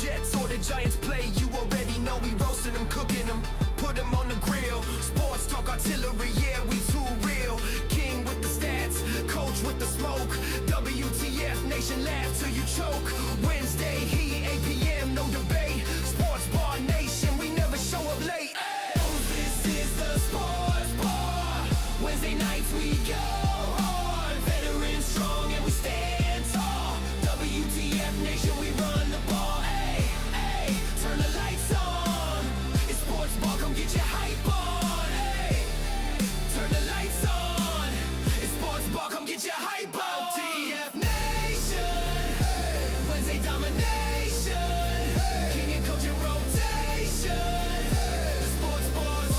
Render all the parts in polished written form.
Jets or the Giants play, you already know we roasting them, cooking them, put them on the grill. Sports talk artillery, yeah, we too real. King with the stats, coach with the smoke. WTF Nation, laugh till you choke. Wednesday, heat, 8 p.m., no debate. Sports Bar Nation, we never show up late. Oh, this is the Sports Bar. Wednesday nights we go hard. Veterans strong and we stand tall. WTF Nation, we run the ball. Hey, hey, turn the lights on. It's Sports Bar, come get your hype on. Hey, turn the lights on. It's Sports Bar, come get your hype on. WTF Nation, Wednesday domination. King and coach in rotation. The Sports Bar's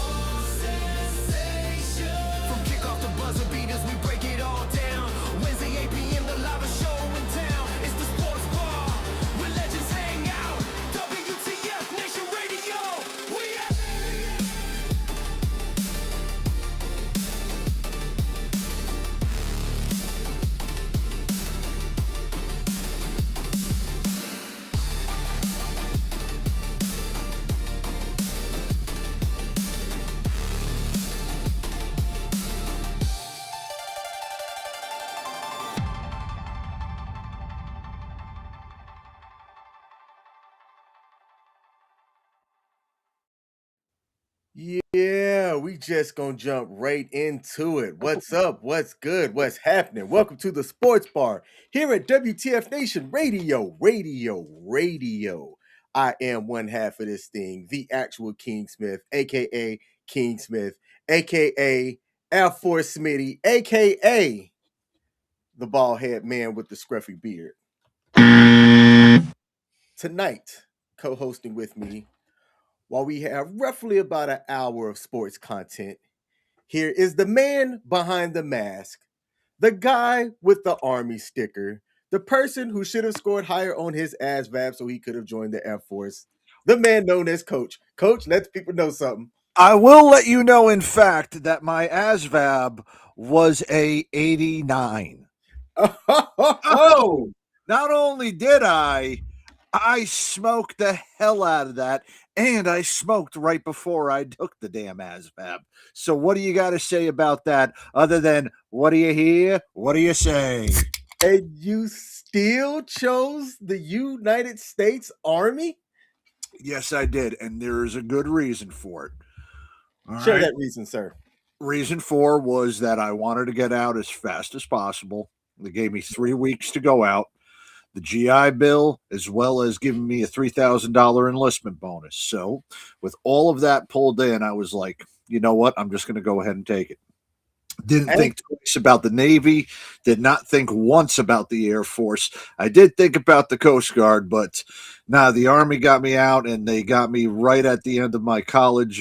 sensation. From kickoff to buzzer beaters, we break it all down. Wednesday 8 p.m. the live show in town. It's the Sports Bar where legends hang out. WTF Nation Radio. We at Yeah, we just gonna jump right into it. What's up? What's good? What's happening? Welcome to the Sports Bar here at WTF Nation Radio. I am one half of this thing, the actual King Smith, aka King Smith, aka Air Force Smitty, aka the bald head man with the scruffy beard. Tonight, co-hosting with me, while we have roughly about an hour of sports content, here is the man behind the mask, the guy with the Army sticker, the person who should have scored higher on his ASVAB so he could have joined the Air Force, the man known as Coach. Coach, let the people know something. I will let you know, in fact, that my ASVAB was a 89. Oh, not only did I smoked the hell out of that, and I smoked right before I took the damn ASVAB. So what do you got to say about that other than, what do you hear? What do you say? And you still chose the United States Army? Yes, I did, and there is a good reason for it. All Share right? that reason, sir. Reason 4 was that I wanted to get out as fast as possible. They gave me 3 weeks to go out. The GI Bill, as well as giving me a $3,000 enlistment bonus. So with all of that pulled in, I was like, you know what? I'm just going to go ahead and take it. Didn't think twice about the Navy. Did not think once about the Air Force. I did think about the Coast Guard, but the Army got me out, and they got me right at the end of my college,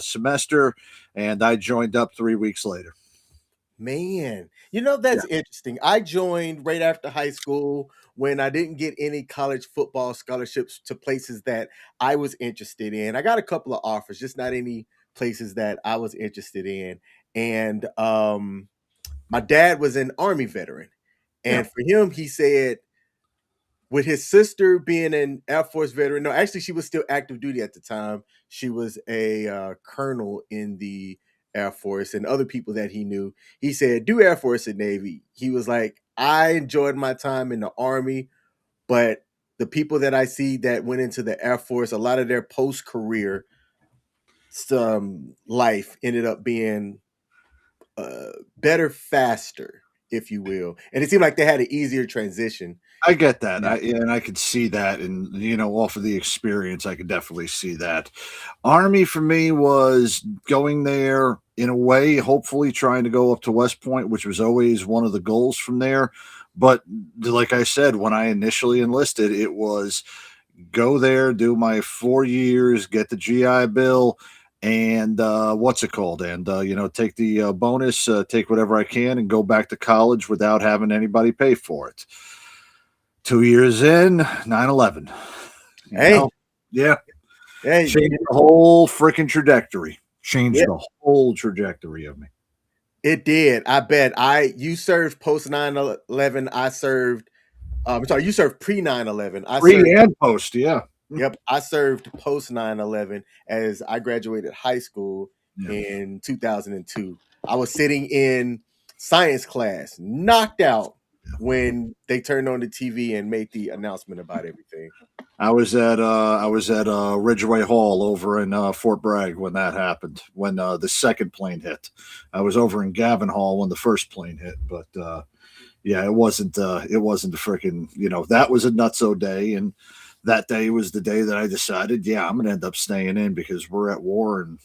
semester, and I joined up 3 weeks later. Man, that's interesting. I joined right after high school when I didn't get any college football scholarships to places that I was interested in. I got a couple of offers, just not any places that I was interested in. And my dad was an Army veteran. And for him, he said, with his sister being an Air Force veteran, no, actually, she was still active duty at the time. She was a colonel in the Air Force, and other people that he knew. He said, do Air Force and Navy. He was like, I enjoyed my time in the Army, but the people that I see that went into the Air Force, a lot of their post-career life ended up being better, faster, if you will. And it seemed like they had an easier transition. I get that. And I could see that. And, off of the experience, I could definitely see that. Army for me was going there in a way, hopefully trying to go up to West Point, which was always one of the goals from there. But like I said, when I initially enlisted, it was go there, do my 4 years, get the GI Bill, and take the bonus, take whatever I can, and go back to college without having anybody pay for it. 2 years in, 9/11. Yeah. Hey, changed the whole freaking trajectory. The whole trajectory of me. It did. I bet. You served post 9/11. I served I'm sorry, you served pre 9/11. I Pre served. and post, yeah. Yep, I served post 9/11 as I graduated high school Yeah. in 2002. I was sitting in science class, knocked out when they turned on the TV and made the announcement about everything. I was at Ridgeway Hall over in Fort Bragg when that happened. When the second plane hit, I was over in Gavin Hall when the first plane hit. But yeah, it wasn't a freaking, that was a nutso day, and that day was the day that I decided, yeah, I'm gonna end up staying in because we're at war, and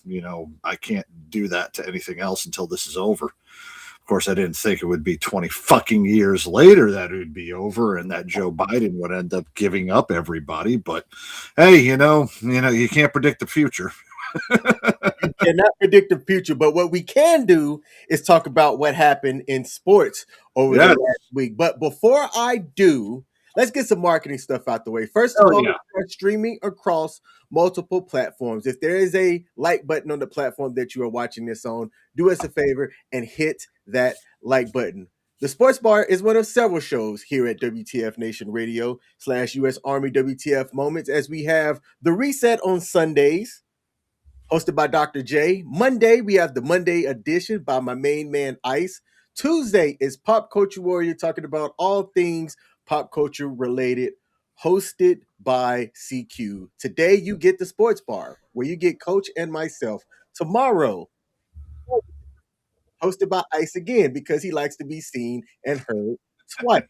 I can't do that to anything else until this is over. Of course, I didn't think it would be 20 fucking years later that it would be over and that Joe Biden would end up giving up everybody. But hey, you can't predict the future. You cannot predict the future, but what we can do is talk about what happened in sports over the Yeah. last week. But before I do, let's get some marketing stuff out the way. First of Oh, all, yeah. we're streaming across multiple platforms. If there is a like button on the platform that you are watching this on, do us a favor and hit that like button. The Sports Bar is one of several shows here at WTF Nation Radio /US Army WTF Moments, as we have the Reset on Sundays, hosted by Dr. J. Monday, we have the Monday edition by my main man, Ice. Tuesday is Pop Culture Warrior, talking about all things pop culture related, hosted by CQ. Today, you get the Sports Bar, where you get Coach and myself. Tomorrow, hosted by Ice again, because he likes to be seen and heard twice.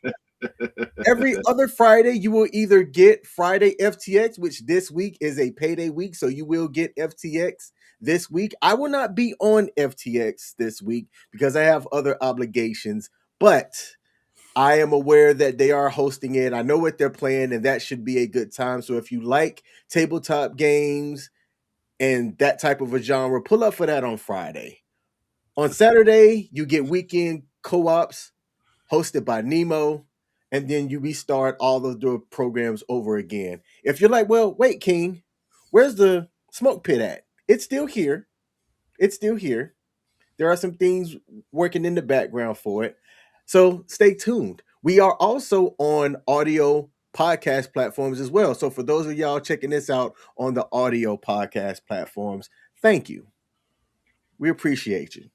Every other Friday, you will either get Friday FTX, which this week is a payday week, so you will get FTX this week. I will not be on FTX this week because I have other obligations, but I am aware that they are hosting it. I know what they're playing, and that should be a good time. So if you like tabletop games and that type of a genre, pull up for that on Friday. On Saturday, you get weekend co-ops hosted by Nemo, and then you restart all of the programs over again. If you're like, well, wait, King, where's the smoke pit at? It's still here. It's still here. There are some things working in the background for it. So stay tuned. We are also on audio podcast platforms as well. So for those of y'all checking this out on the audio podcast platforms, thank you. We appreciate you.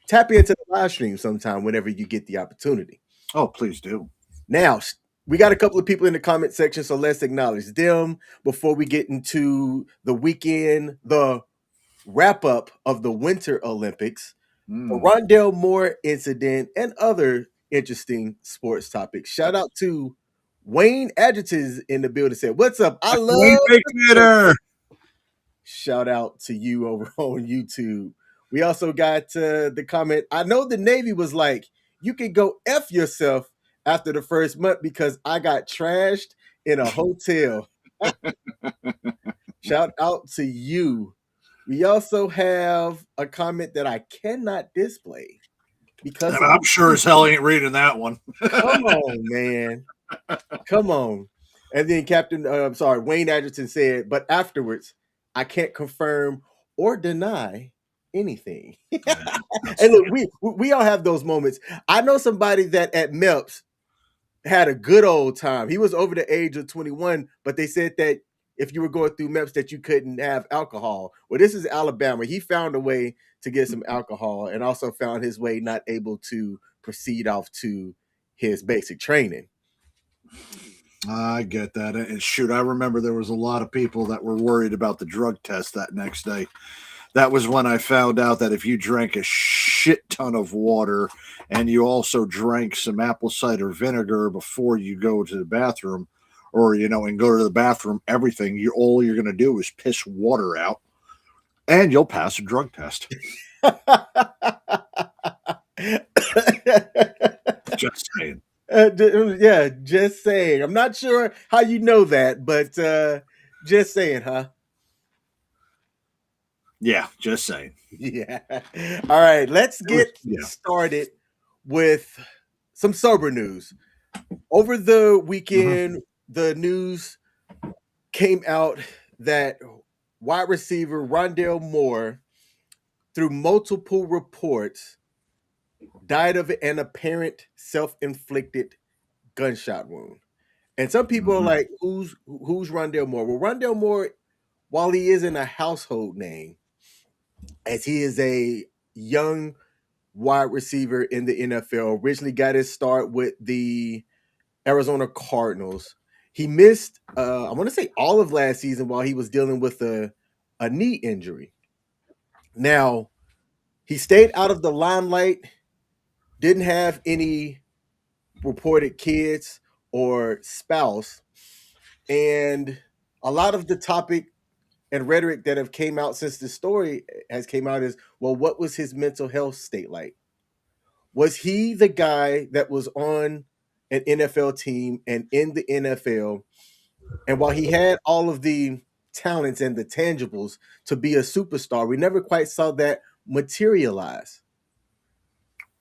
Tap into the live stream sometime whenever you get the opportunity. Oh, please do. Now, we got a couple of people in the comment section, so let's acknowledge them before we get into the weekend, the wrap up of the Winter Olympics, the Rondale Moore incident, and other interesting sports topics. Shout out to Wayne Adjectives in the building. Said, "What's up? I love Theater." Shout out to you over on YouTube. We also got the comment. I know the Navy was like, you can go F yourself after the first month because I got trashed in a hotel. Shout out to you. We also have a comment that I cannot display because I'm sure as hell ain't reading that one. Come on, man. Come on. And then Wayne Adgerton said, but afterwards, I can't confirm or deny anything. And look, we all have those moments. I know somebody that at MEPS had a good old time. He was over the age of 21, but they said that if you were going through MEPS that you couldn't have alcohol. Well, this is Alabama. He found a way to get some alcohol and also found his way not able to proceed off to his basic training. I get that. And shoot, I remember there was a lot of people that were worried about the drug test that next day. That was when I found out that if you drank a shit ton of water and you also drank some apple cider vinegar before you go to the bathroom, or and go to the bathroom, all you're going to do is piss water out, and you'll pass a drug test. Just saying. Yeah, just saying. I'm not sure how you know that, but just saying, huh? Yeah, just saying. Yeah. All right, let's get started with some sober news. Over the weekend, the news came out that wide receiver Rondale Moore, through multiple reports, died of an apparent self-inflicted gunshot wound. And some people are Mhm. like, who's Rondale Moore? Well, Rondale Moore, while he isn't a household name, as he is a young wide receiver in the NFL, originally got his start with the Arizona Cardinals. He missed, I want to say, all of last season while he was dealing with a knee injury. Now, he stayed out of the limelight, didn't have any reported kids or spouse, and a lot of the topic and rhetoric that have came out since the story has came out is, well, what was his mental health state like? Was he the guy that was on an NFL team and in the NFL, and while he had all of the talents and the tangibles to be a superstar, we never quite saw that materialize?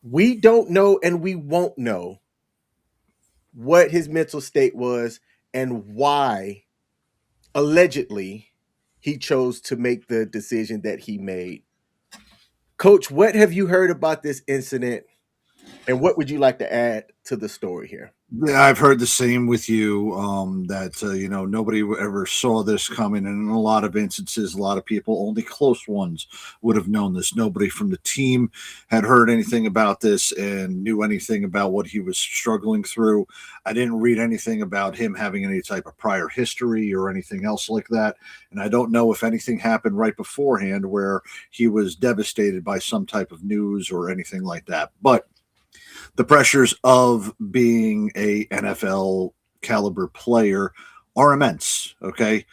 We don't know, and we won't know what his mental state was and why allegedly he chose to make the decision that he made. Coach, what have you heard about this incident, and what would you like to add to the story here? Yeah, I've heard the same with you. That nobody ever saw this coming, and in a lot of instances, a lot of people, only close ones, would have known this. Nobody from the team had heard anything about this and knew anything about what he was struggling through. I didn't read anything about him having any type of prior history or anything else like that, and I don't know if anything happened right beforehand where he was devastated by some type of news or anything like that. But the pressures of being a NFL caliber player are immense. Okay.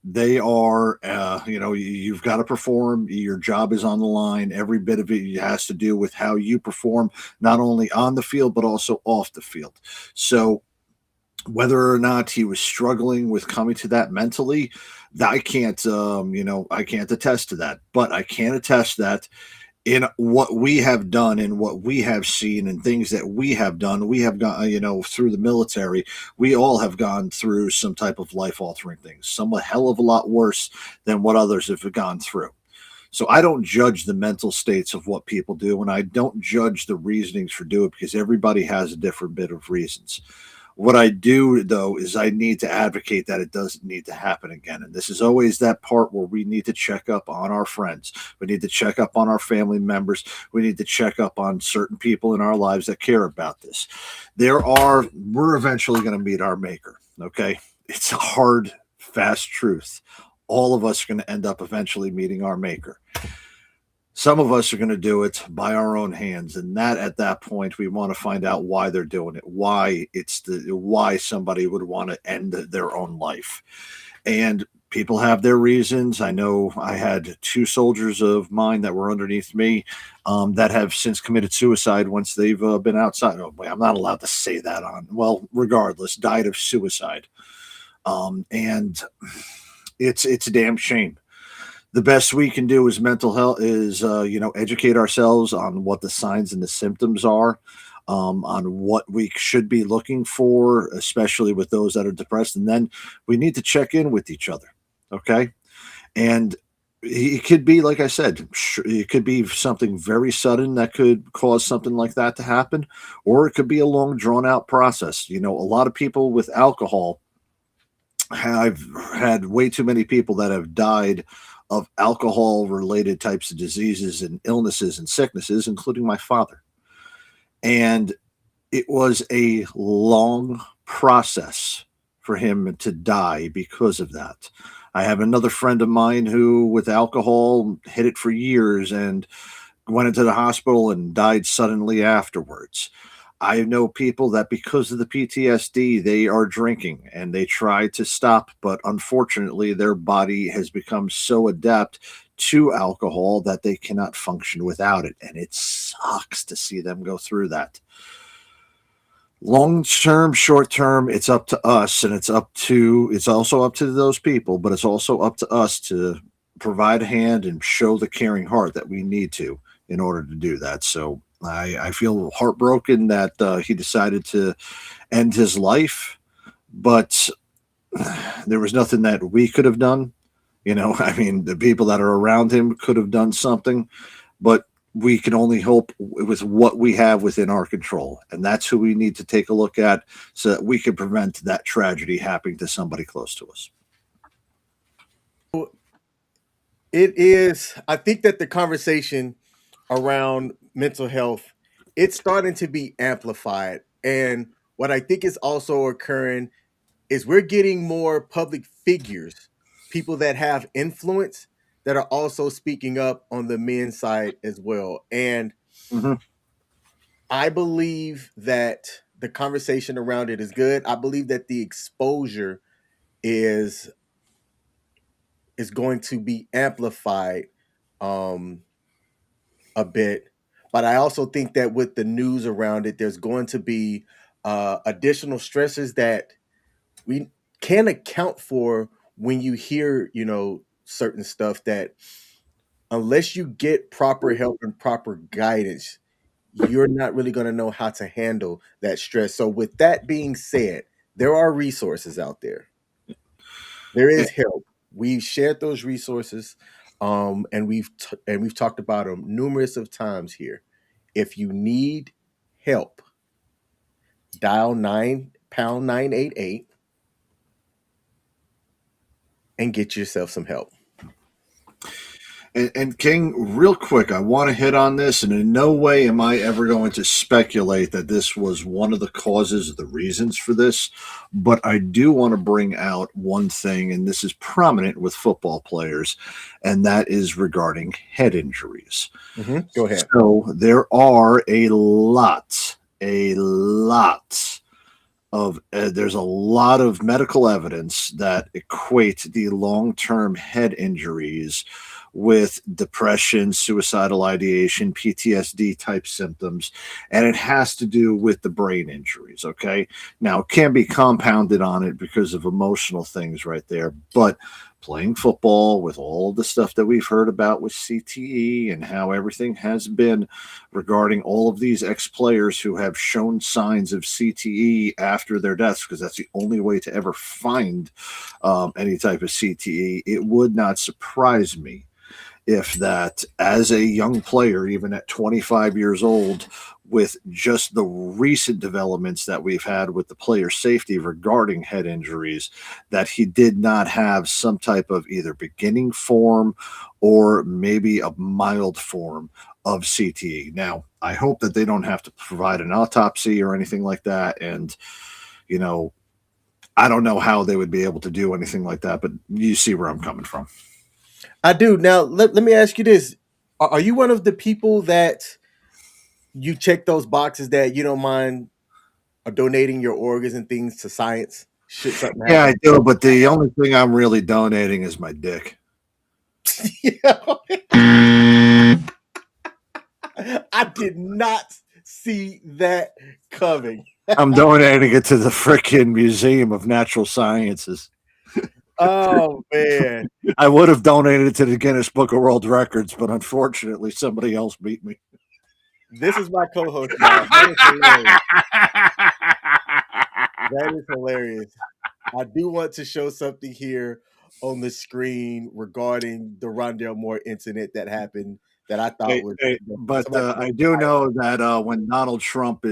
They are, you've got to perform. Your job is on the line. Every bit of it has to do with how you perform, not only on the field, but also off the field. So, whether or not he was struggling with coming to that mentally, I can't, I can't attest to that, but I can attest that in what we have done and what we have seen and things that we have done, we have gone, through the military, we all have gone through some type of life altering things, some a hell of a lot worse than what others have gone through. So I don't judge the mental states of what people do, and I don't judge the reasonings for doing it, because everybody has a different bit of reasons. What I do, though, is I need to advocate that it doesn't need to happen again. And this is always that part where we need to check up on our friends. We need to check up on our family members. We need to check up on certain people in our lives that care about this. We're eventually going to meet our maker. Okay. It's a hard, fast truth. All of us are going to end up eventually meeting our maker. Some of us are going to do it by our own hands, and that at that point we want to find out why they're doing it, why somebody would want to end their own life. And people have their reasons. I know I had two soldiers of mine that were underneath me that have since committed suicide once they've been outside. Oh, boy, I'm not allowed to say that on. Well, regardless, died of suicide, and it's a damn shame. The best we can do as mental health is, educate ourselves on what the signs and the symptoms are, on what we should be looking for, especially with those that are depressed. And then we need to check in with each other. Okay. And it could be, like I said, it could be something very sudden that could cause something like that to happen, or it could be a long, drawn out process. A lot of people with alcohol, I've had way too many people that have died of alcohol related types of diseases and illnesses and sicknesses, including my father. And it was a long process for him to die because of that. I have another friend of mine who, with alcohol, hit it for years and went into the hospital and died suddenly afterwards. I know people that, because of the PTSD, they are drinking and they try to stop, but unfortunately their body has become so adept to alcohol that they cannot function without it. And it sucks to see them go through that. Long term, short term, it's up to us, and it's also up to those people, but it's also up to us to provide a hand and show the caring heart that we need to in order to do that. So I feel heartbroken that he decided to end his life, but there was nothing that we could have done. The people that are around him could have done something, but we can only hope with what we have within our control. And that's who we need to take a look at so that we can prevent that tragedy happening to somebody close to us. It is, I think that the conversation around mental health, it's starting to be amplified. And what I think is also occurring is we're getting more public figures, people that have influence that are also speaking up on the men's side as well. And Mm-hmm. I believe that the conversation around it is good. I believe that the exposure is going to be amplified um a bit. But I also think that with the news around it, there's going to be additional stresses that we can't account for when you hear, certain stuff that unless you get proper help and proper guidance, you're not really going to know how to handle that stress. So, with that being said, there are resources out there. There is help. We've shared those resources, and we've talked about them numerous of times here. If you need help, dial 9#988 and get yourself some help. And King, real quick, I want to hit on this, and in no way am I ever going to speculate that this was one of the causes or the reasons for this, but I do want to bring out one thing, and this is prominent with football players, and that is regarding head injuries. Go ahead. So there are a lot of there's a lot of medical evidence that equate the long-term head injuries with depression, suicidal ideation, PTSD type symptoms, and it has to do with the brain injuries. Okay, now it can be compounded on it because of emotional things right there, but playing football with all the stuff that we've heard about with CTE and how everything has been regarding all of these ex-players who have shown signs of CTE after their deaths, because that's the only way to ever find any type of CTE, it would not surprise me if that as a young player, even at 25 years old, with just the recent developments that we've had with the player safety regarding head injuries, that he did not have some type of either beginning form or maybe a mild form of CTE. Now, I hope that they don't have to provide an autopsy or anything like that. And, I don't know how they would be able to do anything like that, but you see where I'm coming from. I do. Now, let me ask you this. Are you one of the people that you check those boxes that you don't mind donating your organs and things to science? Should something happen? Yeah, I do, but the only thing I'm really donating is my dick. I did not see that coming. I'm donating it to the frickin' Museum of Natural Sciences. Oh, man. I would have donated it to the Guinness Book of World Records, but unfortunately somebody else beat me. This is my co-host, y'all. That is hilarious. That is hilarious. I do want to show something here on the screen regarding the Rondale Moore incident that happened that I thought was. But I do know that when Donald Trump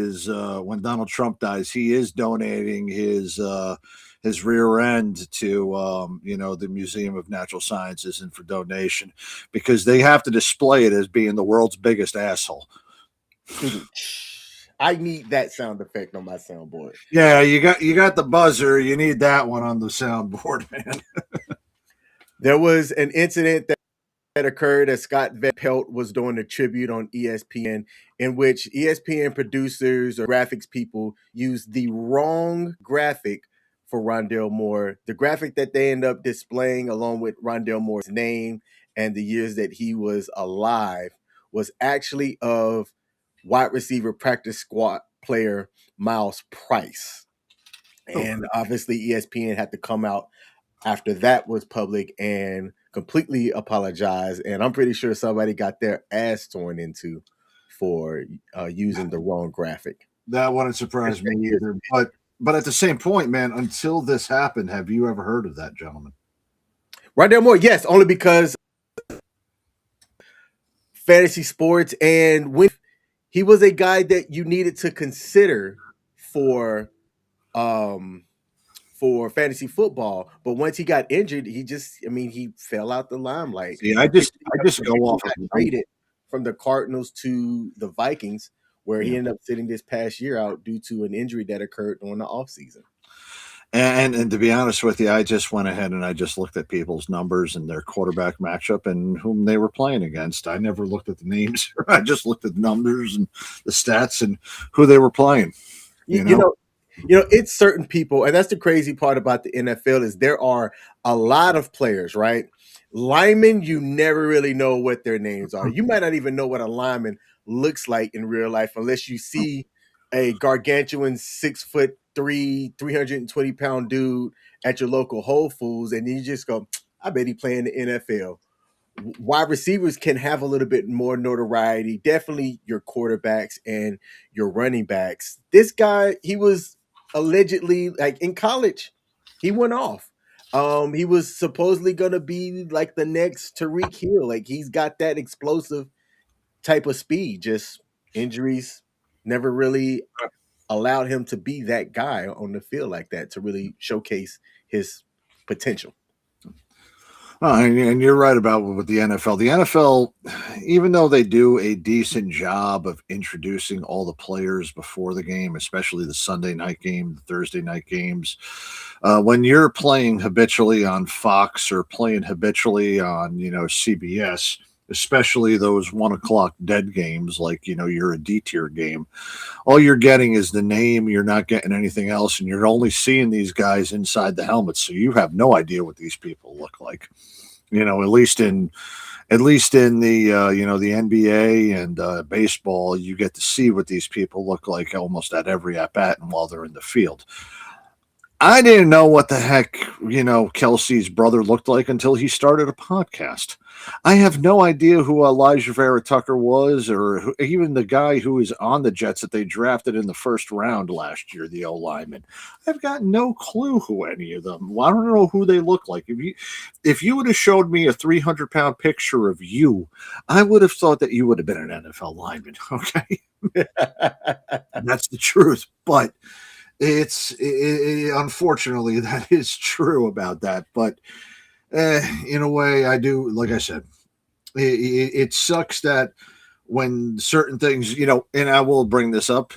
dies, he is donating his rear end to the Museum of Natural Sciences and for donation, because they have to display it as being the world's biggest asshole. I need that sound effect on my soundboard. Yeah, you got the buzzer. You need that one on the soundboard, man. There was an incident that occurred as Scott Pelt was doing a tribute on ESPN, in which ESPN producers or graphics people used the wrong graphic for Rondale Moore. The graphic that they end up displaying along with Rondale Moore's name and the years that he was alive was actually of wide receiver practice squad player Miles Price. And obviously ESPN had to come out after that was public and completely apologize. And I'm pretty sure somebody got their ass torn into for using the wrong graphic. That wouldn't surprise me either. But at the same point, man, until this happened, have you ever heard of that gentleman? Rondale Moore, yes, only because fantasy sports, and when he was a guy that you needed to consider for um for fantasy football. But once he got injured, he fell out the limelight. See, I He just go off of got traded from the Cardinals to the Vikings, where he yeah. ended up sitting this past year out due to an injury that occurred during the offseason. And to be honest with you, I just went ahead and I just looked at people's numbers and their quarterback matchup and whom they were playing against. I never looked at the names. I just looked at the numbers and the stats and who they were playing. It's certain people, and that's the crazy part about the NFL is there are a lot of players, right? Linemen, you never really know what their names are. You might not even know what a lineman looks like in real life unless you see a gargantuan 6'3", 320-pound dude at your local Whole Foods, and you just go, I bet he playing the NFL. Wide receivers can have a little bit more notoriety. Definitely your quarterbacks and your running backs. This guy, he was allegedly like in college, he went off. He was supposedly gonna be like the next Tariq Hill. Like he's got that explosive type of speed. Just injuries never really allowed him to be that guy on the field like that to really showcase his potential. And you're right about with the NFL. The NFL, even though they do a decent job of introducing all the players before the game, especially the Sunday night game, the Thursday night games, when you're playing habitually on Fox or playing habitually on, CBS, especially those 1 o'clock dead games, like, you're a D-tier game, all you're getting is the name. You're not getting anything else. And you're only seeing these guys inside the helmet. So you have no idea what these people look like, at least in the, the NBA and baseball, you get to see what these people look like almost at every at bat and while they're in the field. I didn't know what the heck, Kelsey's brother looked like until he started a podcast. I have no idea who Elijah Vera Tucker was, or even the guy who is on the Jets that they drafted in the first round last year, the O-lineman. I've got no clue who any of them. I don't know who they look like. If you would have showed me a 300-pound picture of you, I would have thought that you would have been an NFL lineman. Okay, that's the truth, but. Unfortunately that is true about that, but in a way I do, like I said, it sucks that when certain things, and I will bring this up,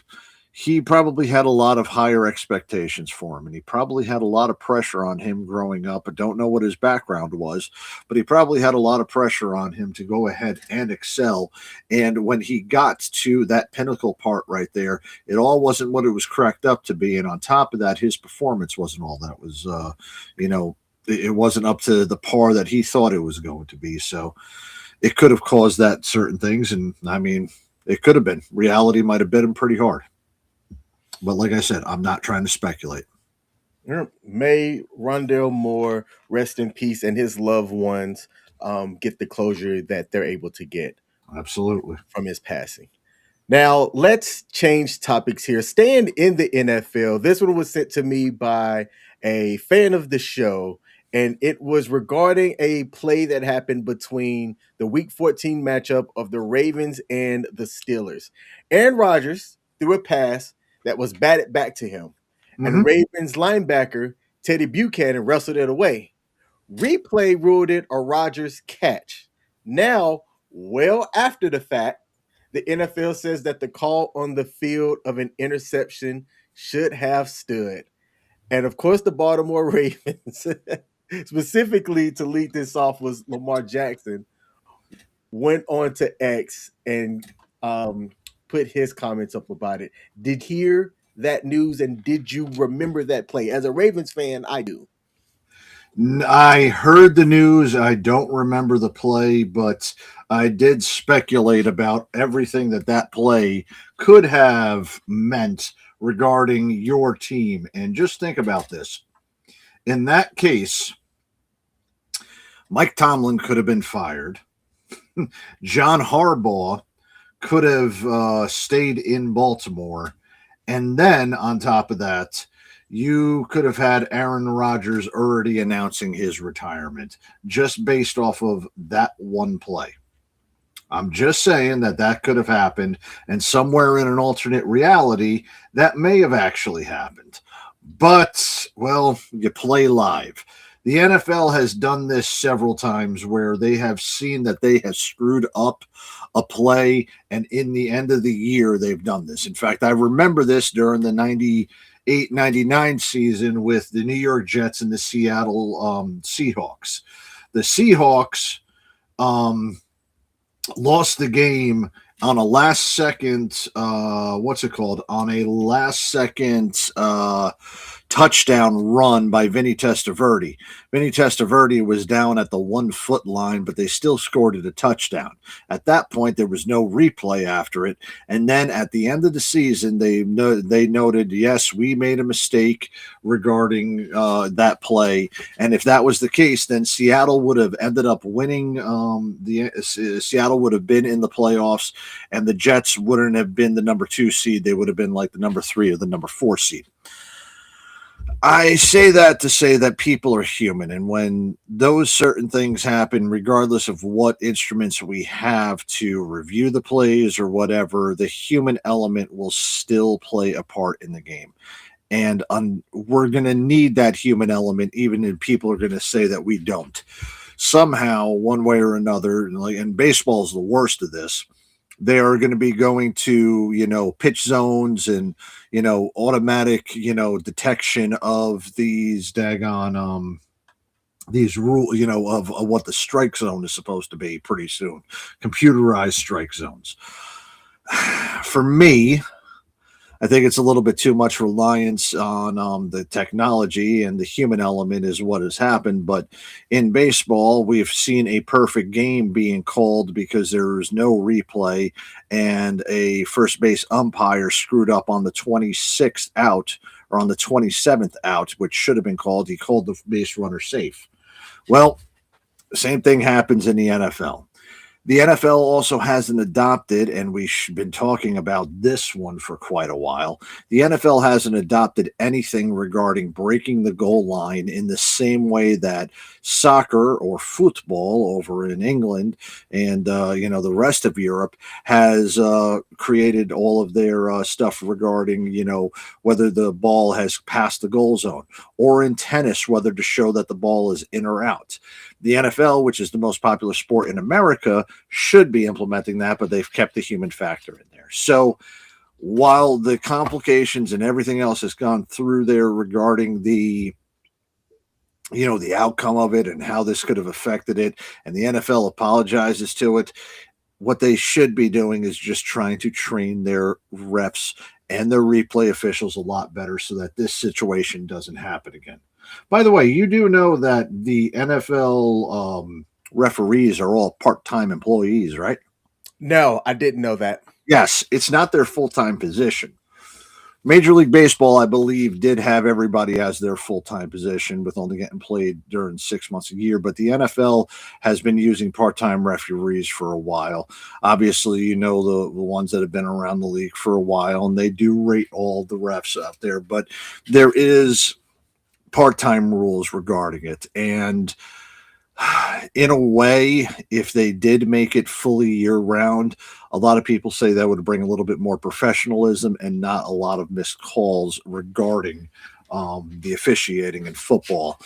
he probably had a lot of higher expectations for him, and he probably had a lot of pressure on him growing up. I don't know what his background was, but he probably had a lot of pressure on him to go ahead and excel. And when he got to that pinnacle part right there, it all wasn't what it was cracked up to be. And on top of that, his performance wasn't all that was, it wasn't up to the par that he thought it was going to be. So it could have caused that certain things. And I mean, it could have been. Reality might have bit him pretty hard. But like I said, I'm not trying to speculate. May Rondale Moore rest in peace and his loved ones get the closure that they're able to get. Absolutely. From his passing. Now, let's change topics here. Staying in the NFL, this one was sent to me by a fan of the show, and it was regarding a play that happened between the Week 14 matchup of the Ravens and the Steelers. Aaron Rodgers threw a pass that was batted back to him. Mm-hmm. And Ravens linebacker Teddy Buchanan wrestled it away. Replay ruled it a Rodgers catch. Now, well after the fact, the NFL says that the call on the field of an interception should have stood. And of course, the Baltimore Ravens, specifically to lead this off was Lamar Jackson, went on to X and put his comments up about it. Did hear that news, and did you remember that play? As a Ravens fan, I do. I heard the news. I don't remember the play, but I did speculate about everything that play could have meant regarding your team. And just think about this. In that case, Mike Tomlin could have been fired. John Harbaugh could have stayed in Baltimore. And then on top of that, you could have had Aaron Rodgers already announcing his retirement just based off of that one play. I'm just saying that could have happened, and somewhere in an alternate reality, that may have actually happened. But, well, you play live. The NFL has done this several times where they have seen that they have screwed up a play, and in the end of the year, they've done this. In fact, I remember this during the 98-99 season with the New York Jets and the Seattle Seahawks. The Seahawks lost the game on a last second on a last second touchdown run by Vinny Testaverde. Vinny Testaverde was down at the 1 foot line, but they still scored it a touchdown. At that point, there was no replay after it. And then at the end of the season, they noted, yes, we made a mistake regarding that play. And if that was the case, then Seattle would have ended up winning. Seattle would have been in the playoffs, and the Jets wouldn't have been the number 2 seed. They would have been like the number 3 or the number 4 seed. I say that to say that people are human, and when those certain things happen, regardless of what instruments we have to review the plays or whatever, the human element will still play a part in the game. And we're going to need that human element, even if people are going to say that we don't. Somehow, one way or another, and baseball is the worst of this, they are going to be going to, pitch zones and, automatic, detection of these daggone, these rules, of what the strike zone is supposed to be pretty soon. Computerized strike zones. For me, I think it's a little bit too much reliance on the technology, and the human element is what has happened. But in baseball, we've seen a perfect game being called because there is no replay, and a first base umpire screwed up on the 26th out or on the 27th out, which should have been called. He called the base runner safe. Well, the same thing happens in the NFL. The NFL also hasn't adopted, and we've been talking about this one for quite a while, the NFL hasn't adopted anything regarding breaking the goal line in the same way that soccer or football over in England and, the rest of Europe has created all of their stuff regarding, whether the ball has passed the goal zone, or in tennis, whether to show that the ball is in or out. The NFL, which is the most popular sport in America, should be implementing that, but they've kept the human factor in there. So while the complications and everything else has gone through there regarding the outcome of it and how this could have affected it, and the NFL apologizes to it, what they should be doing is just trying to train their refs and their replay officials a lot better so that this situation doesn't happen again. By the way, you do know that the NFL referees are all part-time employees, right? No, I didn't know that. Yes, it's not their full-time position. Major League Baseball, I believe, did have everybody as their full-time position, with only getting played during 6 months a year. But the NFL has been using part-time referees for a while. Obviously, the ones that have been around the league for a while, and they do rate all the refs out there. But there is part-time rules regarding it. And in a way, if they did make it fully year-round, a lot of people say that would bring a little bit more professionalism and not a lot of missed calls regarding the officiating in football.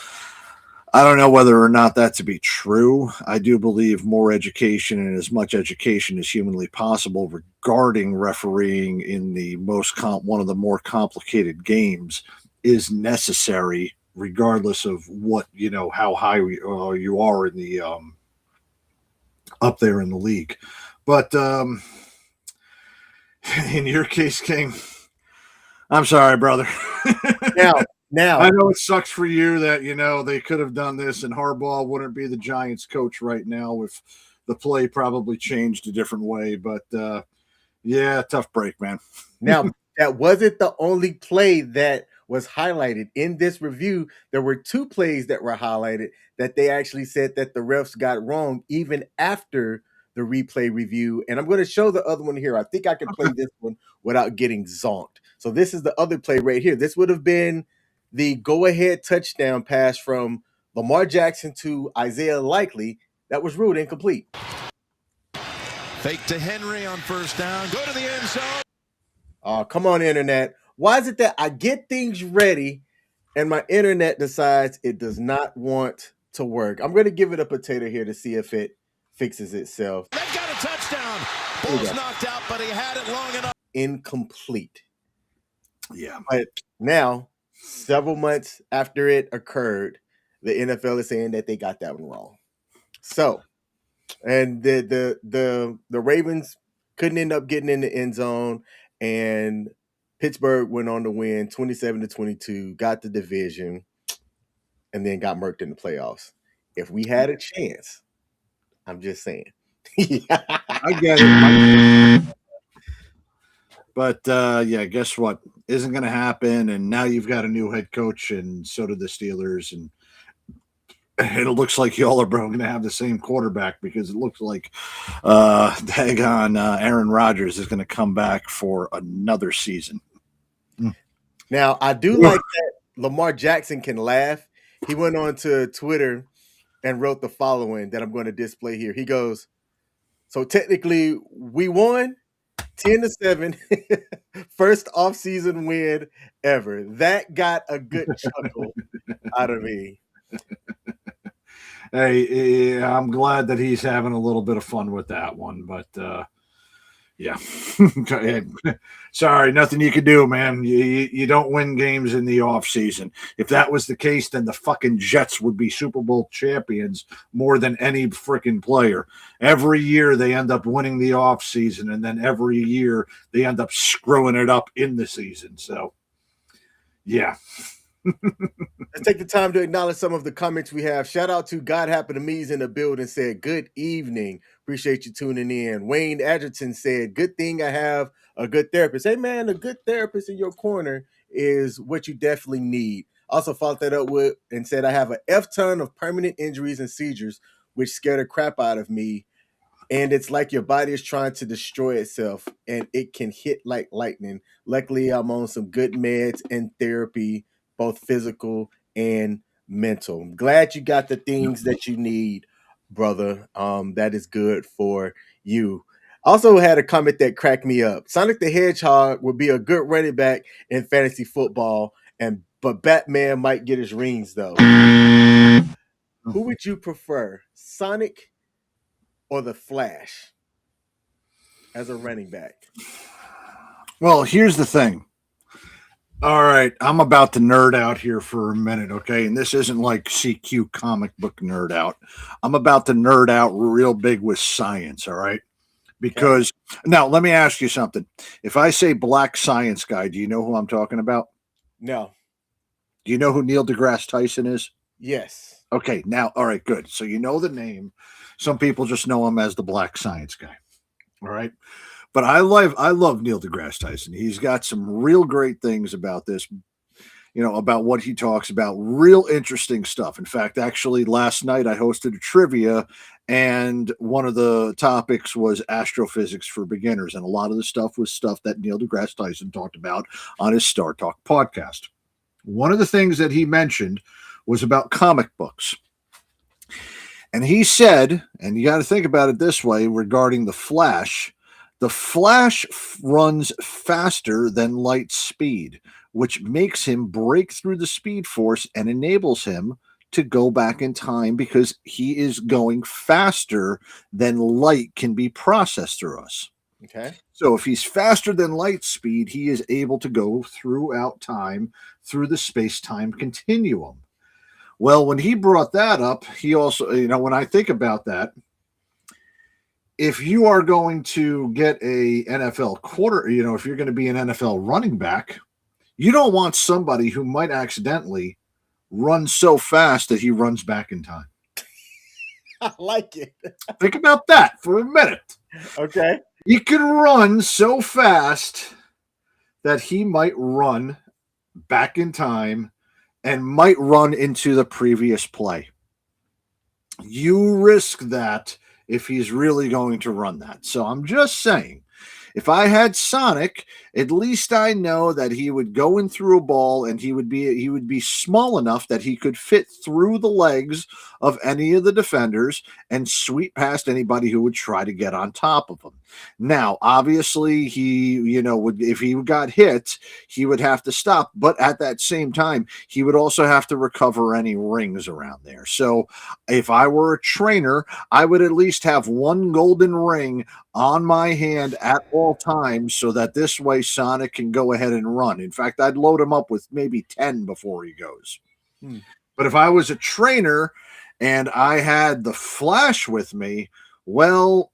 I don't know whether or not that to be true. I do believe more education, and as much education as humanly possible regarding refereeing in the one of the more complicated games is necessary, regardless of what, how high you are in the up there in the league. But in your case, King, I'm sorry, brother. Now I know it sucks for you that they could have done this, and Harbaugh wouldn't be the Giants coach right now if the play probably changed a different way. But yeah, tough break, man. Now, that wasn't the only play that was highlighted in this review. There were 2 plays that were highlighted that they actually said that the refs got wrong even after the replay review. And I'm going to show the other one here. I think I can play this one without getting zonked. So this is the other play right here. This would have been the go-ahead touchdown pass from Lamar Jackson to Isaiah Likely. That was ruled incomplete. Fake to Henry on first down. Go to the end zone. Oh, come on, internet. Why is it that I get things ready and my internet decides it does not want to work? I'm going to give it a potato here to see if it fixes itself. They've got a touchdown. Ball's knocked out, but he had it long enough. Incomplete. Yeah. But now, several months after it occurred, the NFL is saying that they got that one wrong. So, and the Ravens couldn't end up getting in the end zone, and Pittsburgh went on to win 27-22, got the division, and then got murked in the playoffs. If we had a chance, I'm just saying. I get it. But yeah, guess what? Isn't going to happen. And now you've got a new head coach, and so do the Steelers. And it looks like y'all are going to have the same quarterback, because it looks like Aaron Rodgers is going to come back for another season. Now, I do like that Lamar Jackson can laugh. He went on to Twitter and wrote the following that I'm going to display here. He goes, so technically we won 10-7, first offseason win ever. That got a good chuckle out of me. Hey, I'm glad that he's having a little bit of fun with that one, but yeah. Sorry, nothing you can do, man. You don't win games in the off season. If that was the case, then the fucking Jets would be Super Bowl champions more than any freaking player. Every year they end up winning the off season, and then every year they end up screwing it up in the season. So, yeah. Let's take the time to acknowledge some of the comments we have. Shout out to God Happen to Me's in the building, said, good evening. Appreciate you tuning in. Wayne Edgerton said, good thing I have a good therapist. Hey, man, a good therapist in your corner is what you definitely need. Also followed that up with and said, I have an F ton of permanent injuries and seizures, which scare the crap out of me. And it's like your body is trying to destroy itself, and it can hit like lightning. Luckily, I'm on some good meds and therapy, both physical and mental. I'm glad you got the things that you need, brother. That is good for you. Also had a comment that cracked me up. Sonic the Hedgehog would be a good running back in fantasy football, but Batman might get his rings, though. Who would you prefer, Sonic or the Flash as a running back? Well, here's the thing. All right, I'm about to nerd out here for a minute, okay? And this isn't like CQ comic book nerd out. I'm about to nerd out real big with science, all right? Because now let me ask you something. If I say black science guy, do you know who I'm talking about? No. Do you know who Neil deGrasse Tyson is? Yes. Okay, now, all right, good. So you know the name. Some people just know him as the black science guy, all right? But I love Neil deGrasse Tyson. He's got some real great things about this, about what he talks about, real interesting stuff. In fact, actually, last night I hosted a trivia, and one of the topics was astrophysics for beginners. And a lot of the stuff was stuff that Neil deGrasse Tyson talked about on his Star Talk podcast. One of the things that he mentioned was about comic books. And he said, and you got to think about it this way regarding the Flash runs faster than light speed, which makes him break through the speed force and enables him to go back in time, because he is going faster than light can be processed through us. Okay. So if he's faster than light speed, he is able to go throughout time, through the space-time continuum. Well, when he brought that up, he also, when I think about that, if you are going to get a NFL if you're going to be an NFL running back, you don't want somebody who might accidentally run so fast that he runs back in time. I like it. Think about that for a minute. Okay. He could run so fast that he might run back in time and might run into the previous play. You risk that if he's really going to run that. So I'm just saying, If I had Sonic, at least I know that he would go in through a ball and he would be small enough that he could fit through the legs of any of the defenders and sweep past anybody who would try to get on top of him. Now, obviously, he would, if he got hit, he would have to stop, but at that same time, he would also have to recover any rings around there. So if I were a trainer, I would at least have one golden ring on my hand at all times so that this way Sonic can go ahead and run. In fact, I'd load him up with maybe 10 before he goes. But if I was a trainer and I had the Flash with me, well,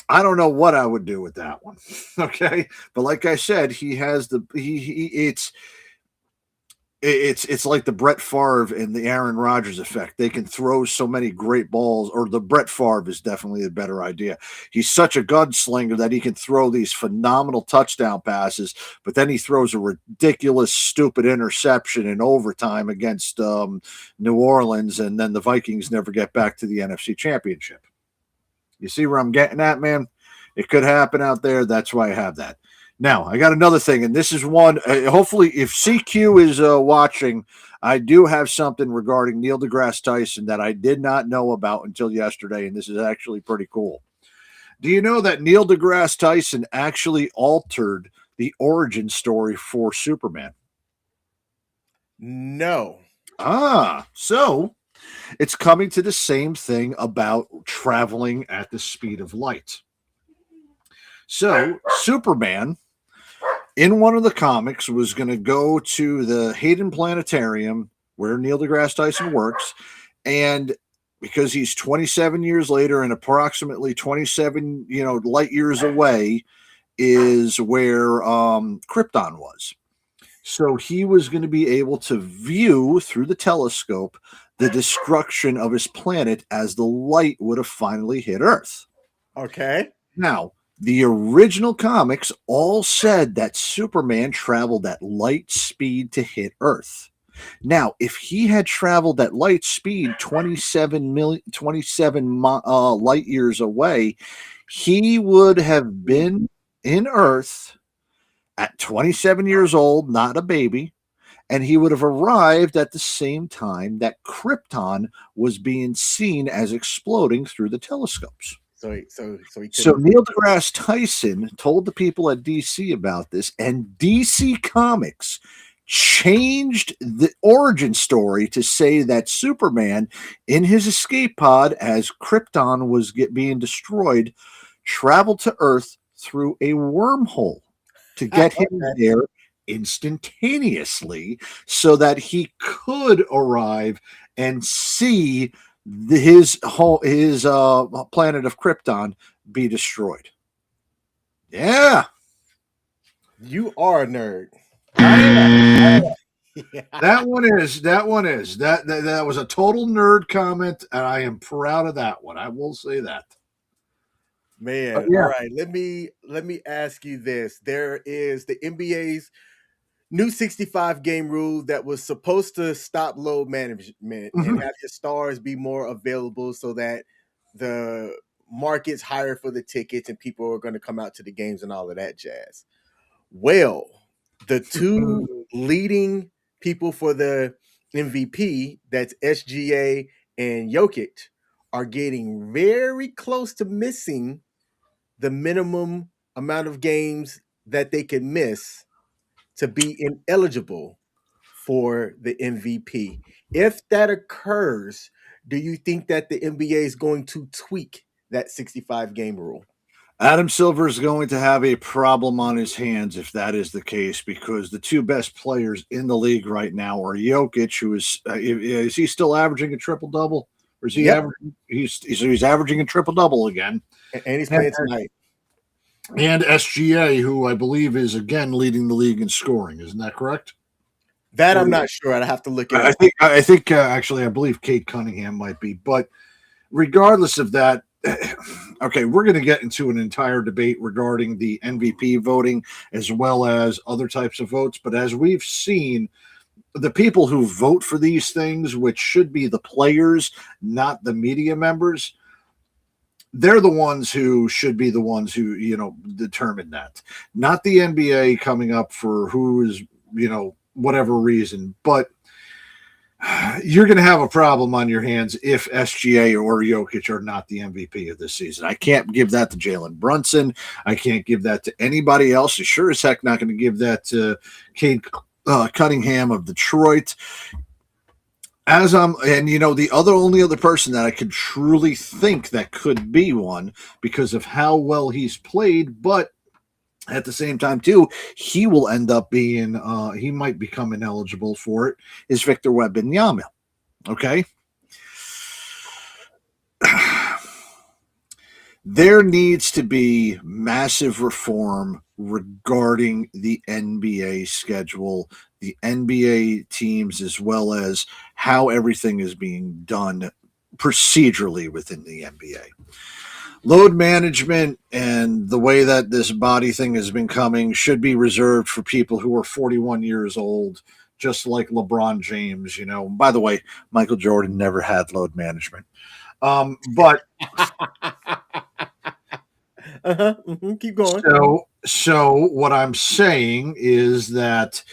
I don't know what I would do with that one. Okay. But like I said, he has it's like the Brett Favre and the Aaron Rodgers effect. They can throw so many great balls, or the Brett Favre is definitely a better idea. He's such a gunslinger that he can throw these phenomenal touchdown passes, but then he throws a ridiculous, stupid interception in overtime against New Orleans, and then the Vikings never get back to the NFC Championship. You see where I'm getting at, man? It could happen out there. That's why I have that. Now, I got another thing, and this is one, hopefully, if CQ is watching, I do have something regarding Neil deGrasse Tyson that I did not know about until yesterday, and this is actually pretty cool. Do you know that Neil deGrasse Tyson actually altered the origin story for Superman? No. So it's coming to the same thing about traveling at the speed of light. So Superman, in one of the comics, was going to go to the Hayden Planetarium where Neil deGrasse Tyson works, and because he's 27 years later and approximately 27 light years away is where Krypton was. So he was going to be able to view through the telescope the destruction of his planet as the light would have finally hit Earth. Okay. Now, the original comics all said that Superman traveled at light speed to hit Earth. Now, if he had traveled at light speed 27 light years away, he would have been in Earth at 27 years old, not a baby, and he would have arrived at the same time that Krypton was being seen as exploding through the telescopes. So Neil deGrasse Tyson told the people at DC about this, and DC Comics changed the origin story to say that Superman, in his escape pod as Krypton was being destroyed, traveled to Earth through a wormhole to get him there instantaneously so that he could arrive and see his planet of Krypton be destroyed. Yeah. You are a nerd. That was a total nerd comment, and I am proud of that one. I will say that. Man, all right. Let me ask you this. There is the NBA's new 65 game rule that was supposed to stop load management and have your stars be more available so that the market's higher for the tickets and people are going to come out to the games and all of that jazz. Well, the two leading people for the MVP, that's SGA and Jokic, are getting very close to missing the minimum amount of games that they can miss to be ineligible for the MVP. If that occurs, do you think that the NBA is going to tweak that 65 game rule? Adam Silver is going to have a problem on his hands if that is the case, because the two best players in the league right now are Jokic, who is he still averaging a triple-double? Or is he averaging? He's averaging a triple-double again. And he's playing tonight. And SGA, who I believe is again leading the league in scoring. Isn't that correct? That I'm not sure. I'd have to look at it. I think actually, I believe Kate Cunningham might be. But regardless of that, okay, we're going to get into an entire debate regarding the MVP voting as well as other types of votes. But as we've seen, the people who vote for these things, which should be the players, not the media members, they're the ones who should be the ones who, determine that. Not the NBA coming up for who is, whatever reason. But you're going to have a problem on your hands if SGA or Jokic are not the MVP of this season. I can't give that to Jalen Brunson. I can't give that to anybody else. You sure as heck not going to give that to Cade Cunningham of Detroit. The only other person that I could truly think that could be one because of how well he's played, but at the same time, too, he will end up being, he might become ineligible for it, is Victor Wembanyama. Okay? There needs to be massive reform regarding the NBA schedule, the NBA teams, as well as how everything is being done procedurally within the NBA. Load management and the way that this body thing has been coming should be reserved for people who are 41 years old, just like LeBron James. By the way, Michael Jordan never had load management. But keep going. So what I'm saying is that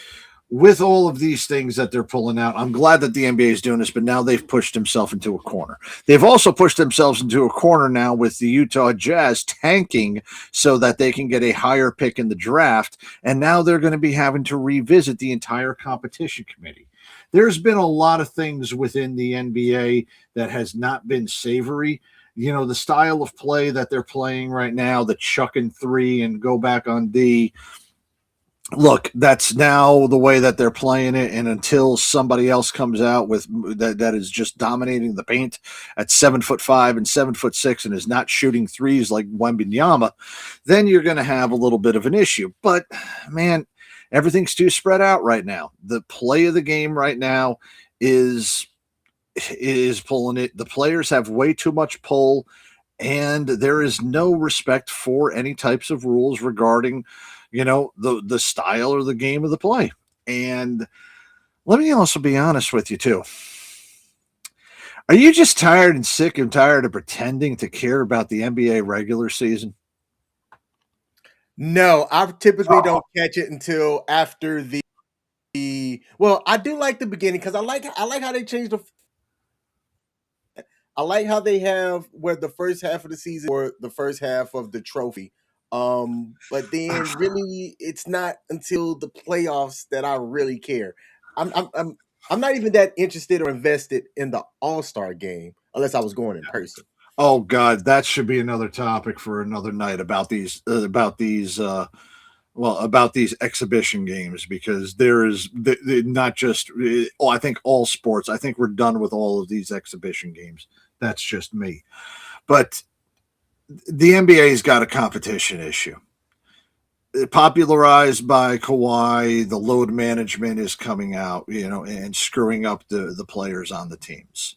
with all of these things that they're pulling out, I'm glad that the NBA is doing this, but now they've pushed themselves into a corner. They've also pushed themselves into a corner now with the Utah Jazz tanking so that they can get a higher pick in the draft, and now they're going to be having to revisit the entire competition committee. There's been a lot of things within the NBA that has not been savory. The style of play that they're playing right now, the chuck and three and go back on D. Look, that's now the way that they're playing it, and until somebody else comes out with that is just dominating the paint at 7'5" and 7'6" and is not shooting threes like Wembanyama, then you're going to have a little bit of an issue. But man, everything's too spread out right now. The play of the game right now is pulling it. The players have way too much pull, and there is no respect for any types of rules regarding the style or the game of the play. And let me also be honest with you too. Are you just tired and sick and tired of pretending to care about the NBA regular season? No, I typically don't catch it until after well, I do like the beginning because I like how they changed I like how they have where the first half of the season or the first half of the trophy. But then really it's not until the playoffs that I really care. I'm not even that interested or invested in the All-Star game unless I was going in person. Oh God, that should be another topic for another night about these exhibition games, because there is not just I think all sports. I think we're done with all of these exhibition games. That's just me. But the NBA's got a competition issue. Popularized by Kawhi, the load management is coming out, and screwing up the players on the teams.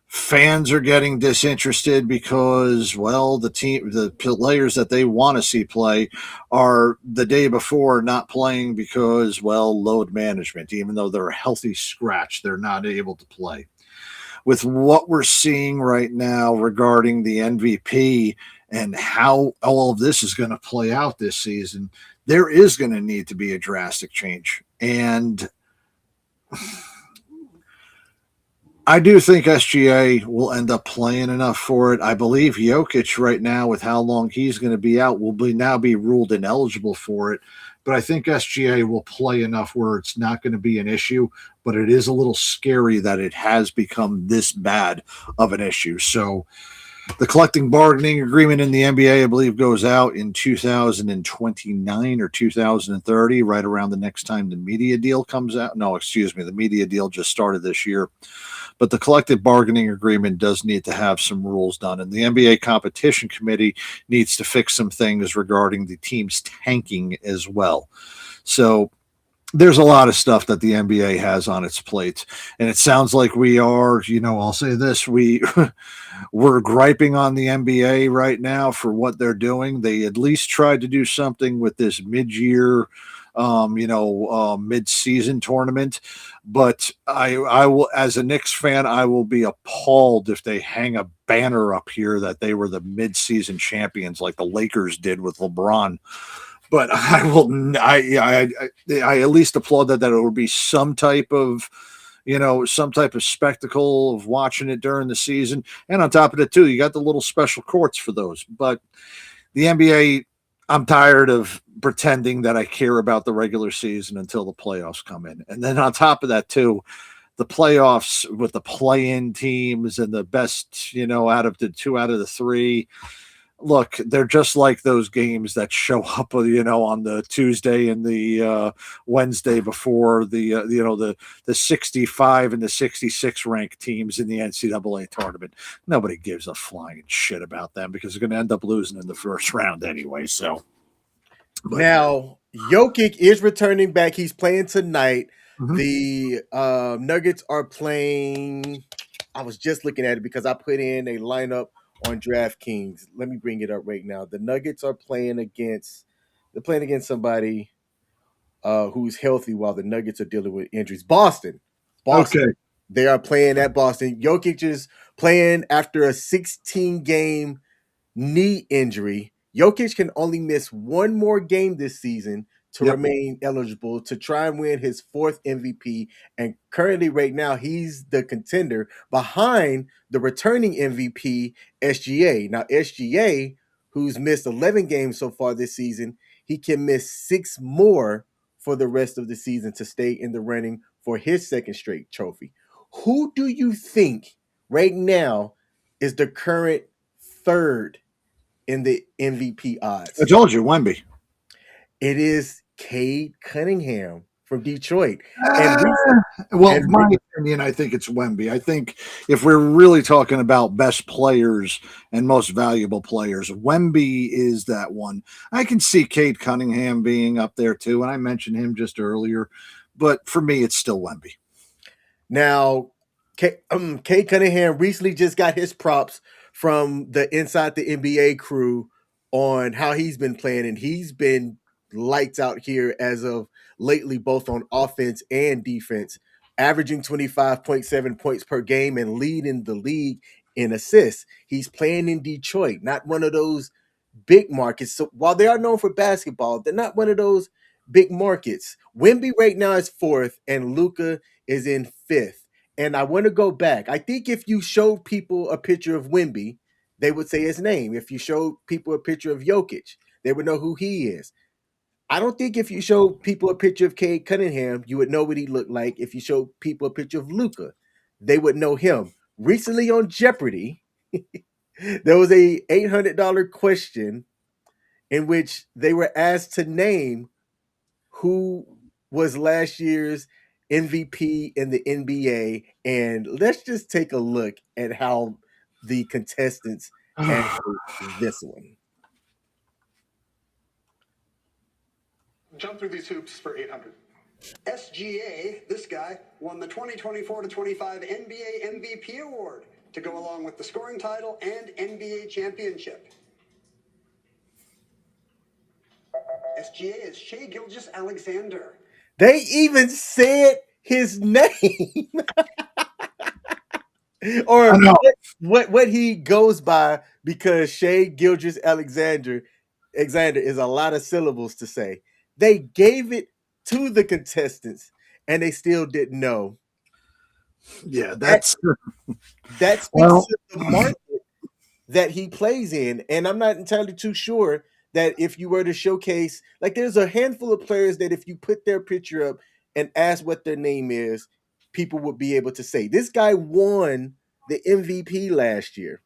Fans are getting disinterested because, well, the players that they want to see play are the day before not playing because, well, load management. Even though they're a healthy scratch, they're not able to play. With what we're seeing right now regarding the MVP and how all of this is going to play out this season, there is going to need to be a drastic change. And I do think SGA will end up playing enough for it. I believe Jokic right now, with how long he's going to be out, will now be ruled ineligible for it. But I think SGA will play enough where it's not going to be an issue. But it is a little scary that it has become this bad of an issue. So the collective bargaining agreement in the NBA, I believe, goes out in 2029 or 2030, right around the next time the media deal comes out. No, excuse me, the media deal just started this year. But the collective bargaining agreement does need to have some rules done. And the NBA competition committee needs to fix some things regarding the teams tanking as well. So there's a lot of stuff that the NBA has on its plate, and it sounds like we are. I'll say this: we're griping on the NBA right now for what they're doing. They at least tried to do something with this mid-year, mid-season tournament. But I will, as a Knicks fan, I will be appalled if they hang a banner up here that they were the mid-season champions, like the Lakers did with LeBron. But I will, I at least applaud that it would be some type of spectacle of watching it during the season. And on top of it, too, you got the little special courts for those. But the NBA, I'm tired of pretending that I care about the regular season until the playoffs come in. And then on top of that, too, the playoffs with the play-in teams and the best, out of the 2 out of the 3. Look, they're just like those games that show up, on the Tuesday and the Wednesday before the 65 and the 66 ranked teams in the NCAA tournament. Nobody gives a flying shit about them because they're going to end up losing in the first round anyway. So now Jokic is returning back. He's playing tonight. Mhm. The Nuggets are playing. I was just looking at it because I put in a lineup on DraftKings. Let me bring it up right now. The Nuggets are playing against somebody who's healthy while the Nuggets are dealing with injuries. Boston. Okay. They are playing at Boston. Jokic is playing after a 16-game knee injury. Jokic can only miss one more game this season to remain eligible to try and win his 4th MVP. And currently, right now, he's the contender behind the returning MVP, SGA. Now, SGA, who's missed 11 games so far this season, he can miss 6 more for the rest of the season to stay in the running for his 2nd straight trophy. Who do you think right now is the current 3rd in the MVP odds? I told you, Wemby. It is Cade Cunningham from Detroit. My opinion, I think it's Wemby. I think if we're really talking about best players and most valuable players, Wemby is that one. I can see Cade Cunningham being up there too, and I mentioned him just earlier. But for me, it's still Wemby. Now, Cade Cunningham recently just got his props from the Inside the NBA crew on how he's been playing, and he's been lights out here as of lately, both on offense and defense, averaging 25.7 points per game and leading the league in assists. He's playing in Detroit, not one of those big markets. So while they are known for basketball, they're not one of those big markets. Wemby right now is 4th, and Luka is in 5th. And I want to go back. I think if you showed people a picture of Wemby, they would say his name. If you showed people a picture of Jokic, they would know who he is. I don't think if you showed people a picture of Cade Cunningham, you would know what he looked like. If you showed people a picture of Luka, they would know him. Recently on Jeopardy, there was a $800 question in which they were asked to name who was last year's MVP in the NBA. And let's just take a look at how the contestants answered this one. Jump through these hoops for 800. SGA, this guy, won the 2024-25 NBA MVP award to go along with the scoring title and NBA championship. SGA is Shai Gilgeous-Alexander. They even said his name. Or what he goes by, because Shai Gilgeous-Alexander is a lot of syllables to say. They gave it to the contestants, and they still didn't know. Yeah, that speaks to the market that he plays in. And I'm not entirely too sure that if you were to showcase, like, there's a handful of players that if you put their picture up and ask what their name is, people would be able to say. This guy won the MVP last year,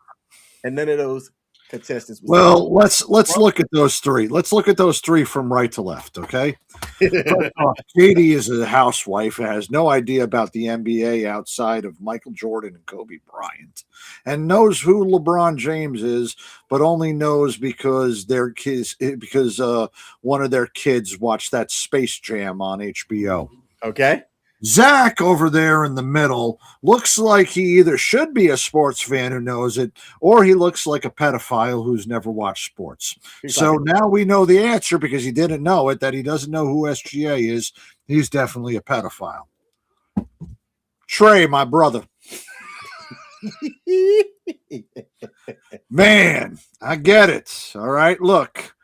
and none of those contestants. Well, let's look at those three. Let's look at those three from right to left, okay? First off, Katie is a housewife who has no idea about the NBA outside of Michael Jordan and Kobe Bryant, and knows who LeBron James is, but only knows because one of their kids watched that Space Jam on HBO. Okay. Zach over there in the middle looks like he either should be a sports fan who knows it, or he looks like a pedophile who's never watched sports. So now we know the answer because he didn't know it, that he doesn't know who SGA is. He's definitely a pedophile. Trey, my brother. Man, I get it. All right, look.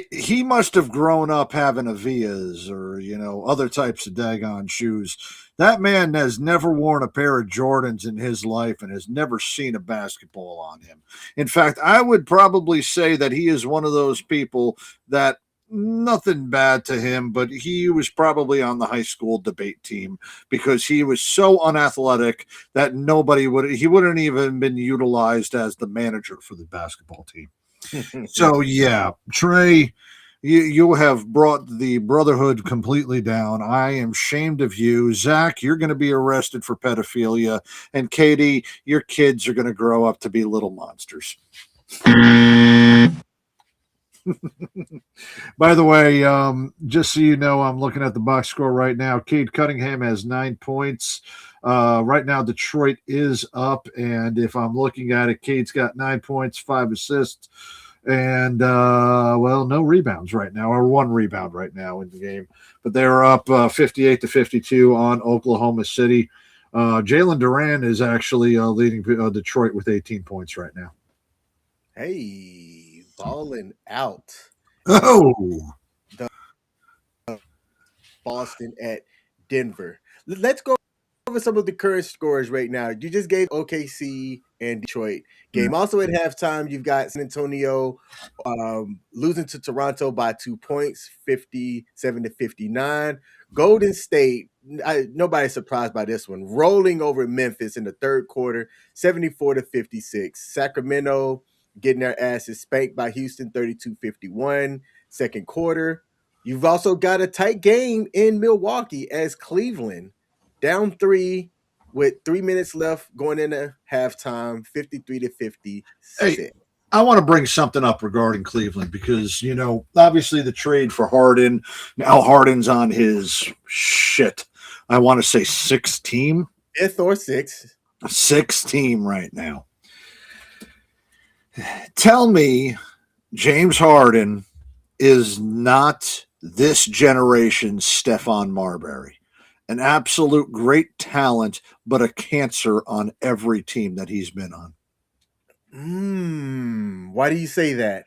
He must have grown up having Avias or, other types of daggone shoes. That man has never worn a pair of Jordans in his life and has never seen a basketball on him. In fact, I would probably say that he is one of those people that nothing bad to him, but he was probably on the high school debate team because he was so unathletic that he wouldn't even been utilized as the manager for the basketball team. So, yeah, Trey, you have brought the brotherhood completely down. I am ashamed of you. Zach, you're going to be arrested for pedophilia. And Katie, your kids are going to grow up to be little monsters. By the way, just so you know, I'm looking at the box score right now. Cade Cunningham has 9 points. Right now, Detroit is up, and if I'm looking at it, Cade's got 9 points, 5 assists, and no rebounds right now, or 1 rebound right now in the game. But they're up 58-52 on Oklahoma City. Jalen Duran is actually leading Detroit with 18 points right now. Hey, balling out. Oh, Boston at Denver. Let's go over some of the current scores right now. You just gave OKC and Detroit game. Also at halftime, you've got San Antonio losing to Toronto by 2 points, 57-59. Golden State, nobody's surprised by this one, rolling over Memphis in the third quarter, 74-56. Sacramento getting their asses spanked by Houston, 32-51. Second quarter. You've also got a tight game in Milwaukee as Cleveland down 3 with 3 minutes left going into halftime, 53-56. Hey, I want to bring something up regarding Cleveland because, obviously the trade for Harden, now Harden's on his I want to say 6th team. 5th or 6th. 6th team right now. Tell me James Harden is not this generation's Stephon Marbury. An absolute great talent, but a cancer on every team that he's been on. Why do you say that?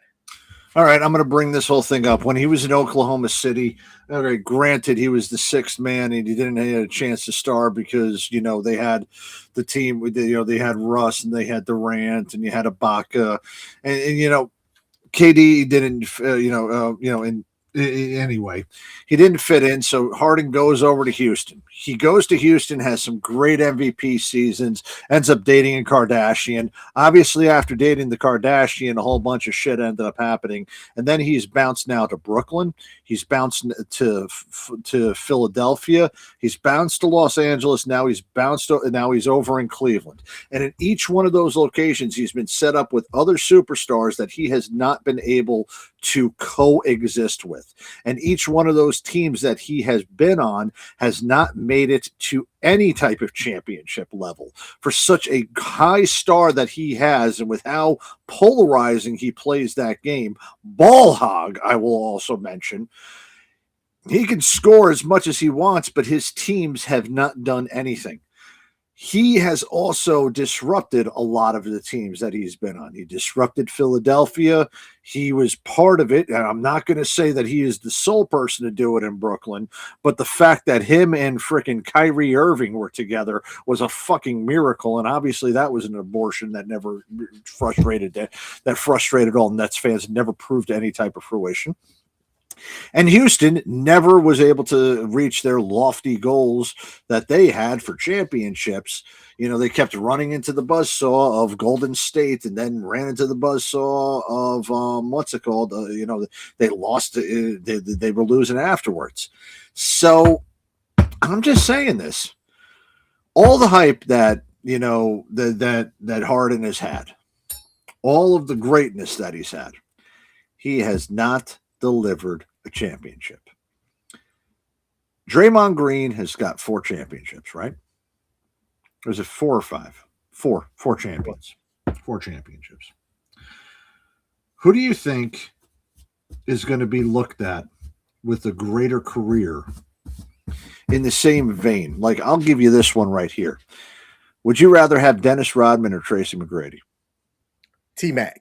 All right, I'm going to bring this whole thing up. When he was in Oklahoma City, okay, granted, he was the 6th man and he didn't have a chance to start because, they had the team, they had Russ and they had Durant and you had Ibaka. And KD didn't, anyway, he didn't fit in. So Harden goes over to Houston. He goes to Houston, has some great MVP seasons, ends up dating a Kardashian. Obviously, after dating the Kardashian, a whole bunch of shit ended up happening. And then he's bounced now to Brooklyn. He's bounced to Philadelphia. He's bounced to Los Angeles. Now he's over in Cleveland. And in each one of those locations, he's been set up with other superstars that he has not been able to coexist with. And each one of those teams that he has been on has not made it to any type of championship level. For such a high star that he has, and with how polarizing he plays that game, ball hog, I will also mention, he can score as much as he wants, but his teams have not done anything. He has also disrupted a lot of the teams that he's been on. He disrupted Philadelphia. He was part of it. And I'm not going to say that he is the sole person to do it in Brooklyn, but the fact that him and frickin' Kyrie Irving were together was a fucking miracle. And obviously that was an abortion that never frustrated all Nets fans and never proved any type of fruition. And Houston never was able to reach their lofty goals that they had for championships. You know, they kept running into the buzzsaw of Golden State and then ran into the buzzsaw of what's it called? You know, they lost. They were losing afterwards. So I'm just saying this. All the hype that, you know, that Harden has had, all of the greatness that he's had, he has not delivered a championship. Draymond Green has got 4 championships, right? Or is it 4 or 5? 4 champions. 4 championships. Who do you think is going to be looked at with a greater career in the same vein? Like, I'll give you this one right here. Would you rather have Dennis Rodman or Tracy McGrady? T-Mac.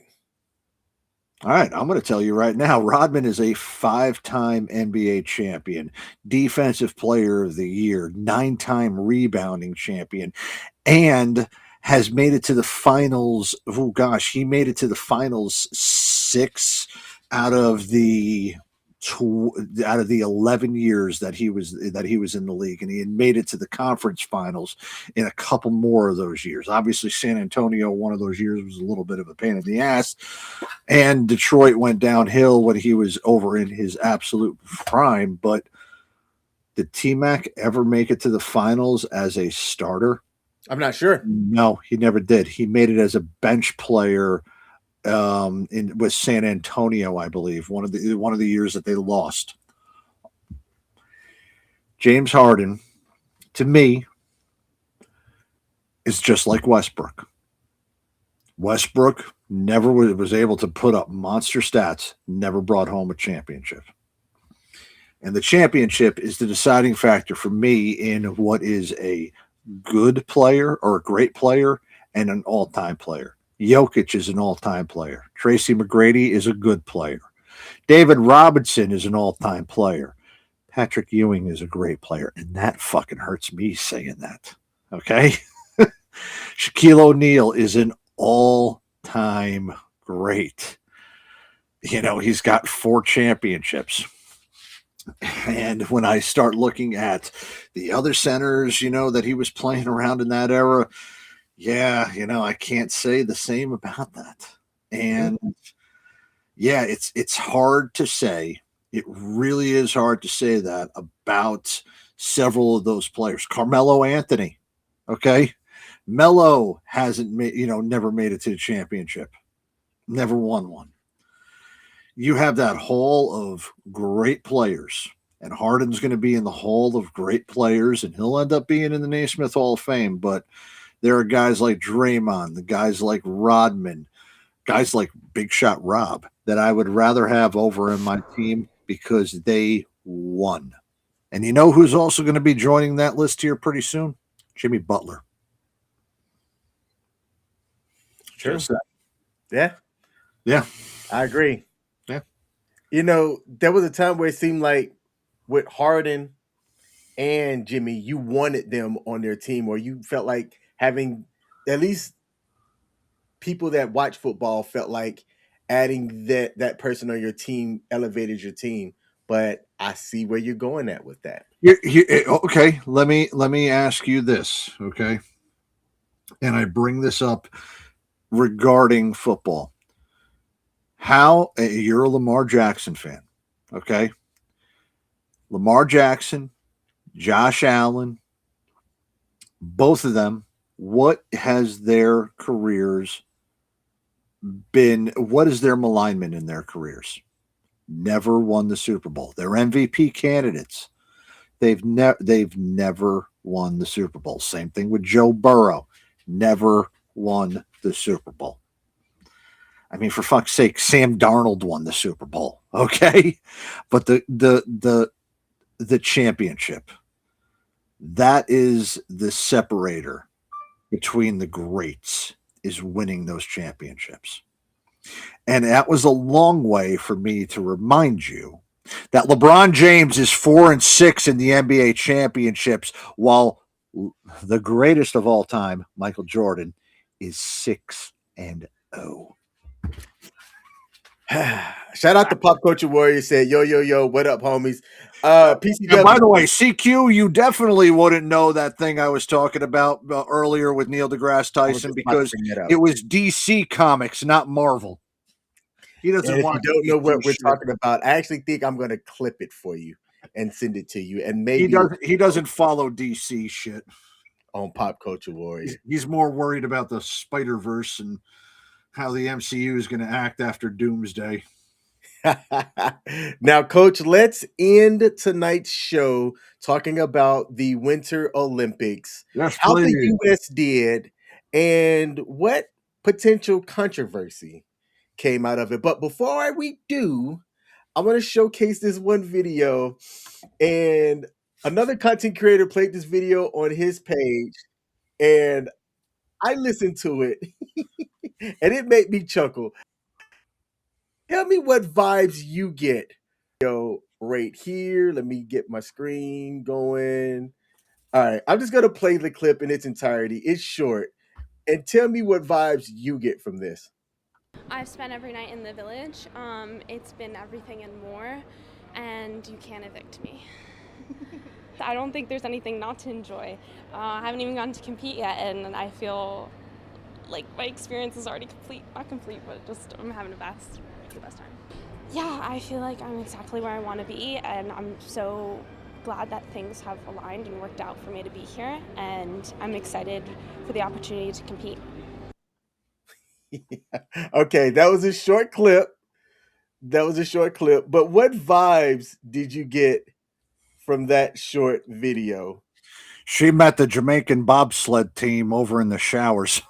All right, I'm going to tell you right now, Rodman is a 5-time NBA champion, defensive player of the year, 9-time rebounding champion, and has made it to the finals. Oh gosh, he made it to the finals 6 out of the 11 years that he was in the league, and he had made it to the conference finals in a couple more of those years. Obviously, San Antonio, one of those years, was a little bit of a pain in the ass, and Detroit went downhill when he was over in his absolute prime. But did T-Mac ever make it to the finals as a starter? I'm not sure. No, he never did. He made it as a bench player with San Antonio, I believe, one of the years that they lost. James Harden, to me, is just like Westbrook. Westbrook never was able to put up monster stats, never brought home a championship. And the championship is the deciding factor for me in what is a good player or a great player and an all-time player. Jokic is an all-time player. Tracy McGrady is a good player. David Robinson is an all-time player. Patrick Ewing is a great player. And that fucking hurts me saying that. Okay? Shaquille O'Neal is an all-time great. You know, he's got 4 championships. And when I start looking at the other centers, you know, that he was playing around in that era, yeah, you know, I can't say the same about that. And yeah, it's hard to say. It really is hard to say that about several of those players. Carmelo Anthony, okay? Melo hasn't made, you know, never made it to the championship. Never won one. You have that hall of great players, and Harden's going to be in the hall of great players, and he'll end up being in the Naismith Hall of Fame, but there are guys like Draymond, the guys like Rodman, guys like Big Shot Rob that I would rather have over in my team because they won. And you know who's also going to be joining that list here pretty soon? Jimmy Butler. Sure. Yeah. Yeah. I agree. Yeah. You know, there was a time where it seemed like with Harden and Jimmy, you wanted them on their team, or you felt like having at least people that watch football felt like adding that person on your team elevated your team. But I see where you're going at with that. Okay, let me ask you this, okay? And I bring this up regarding football. You're a Lamar Jackson fan, okay? Lamar Jackson, Josh Allen, both of them, what has their careers been? What is their malignment in their careers? Never won the Super Bowl. They're MVP candidates. They've never won the Super Bowl. Same thing with Joe Burrow. Never won the Super Bowl. I mean, for fuck's sake, Sam Darnold won the Super Bowl. Okay. But the championship, that is the separator between the greats, is winning those championships. And that was a long way for me to remind you that LeBron James is 4-6 in the NBA championships, while the greatest of all time, Michael Jordan, is 6-0. Shout out to Pop Culture Warrior said, yo, yo, yo, what up, homies? And PCW. by the way, CQ, you definitely wouldn't know that thing I was talking about earlier with Neil deGrasse Tyson because it was DC Comics, not Marvel. He doesn't And if want you don't know what we're shit. talking about, I actually think I'm going to clip it for you and send it to you. And maybe He doesn't follow DC shit on Pop Culture Warrior. He's more worried about the Spider-Verse and how the MCU is going to act after Doomsday. Now, Coach, let's end tonight's show talking about the Winter Olympics, how the U.S. did, and what potential controversy came out of it. But before we do, I want to showcase this one video, and another content creator played this video on his page, and I listened to it, and it made me chuckle. Tell me what vibes you get. Yo, right here. Let me get my screen going. All right, I'm just gonna play the clip in its entirety. It's short, and tell me what vibes you get from this. I've spent every night in the village. It's been everything and more, and you can't evict me. I don't think there's anything not to enjoy. I haven't even gotten to compete yet, and I feel like my experience is already complete. Not complete, but just I'm having the best time. Yeah, I feel like I'm exactly where I want to be, and I'm so glad that things have aligned and worked out for me to be here, and I'm excited for the opportunity to compete. Okay, that was a short clip. But what vibes did you get from that short video? She met the Jamaican bobsled team over in the showers.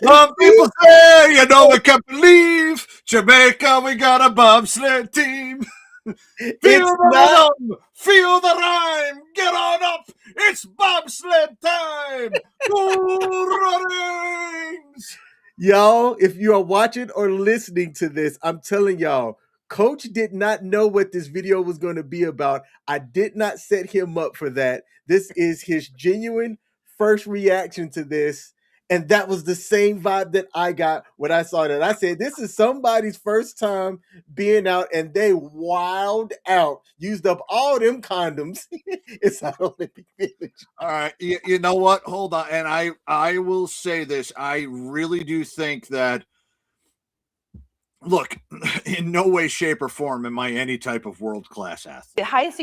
Some people say, you know, we can't believe Jamaica, we got a bobsled team. Feel the rhythm, feel the rhyme, get on up, it's bobsled time. Go Runnings! Y'all, if you are watching or listening to this, I'm telling y'all, Coach did not know what this video was going to be about. I did not set him up for that. This is his genuine first reaction to this. And that was the same vibe that I got when I saw that. I said, this is somebody's first time being out, and they wild out, used up all them condoms. It's an Olympic Village. All right. You know what? Hold on. And I will say this. I really do think that, look, in no way, shape, or form am I any type of world-class athlete. The highest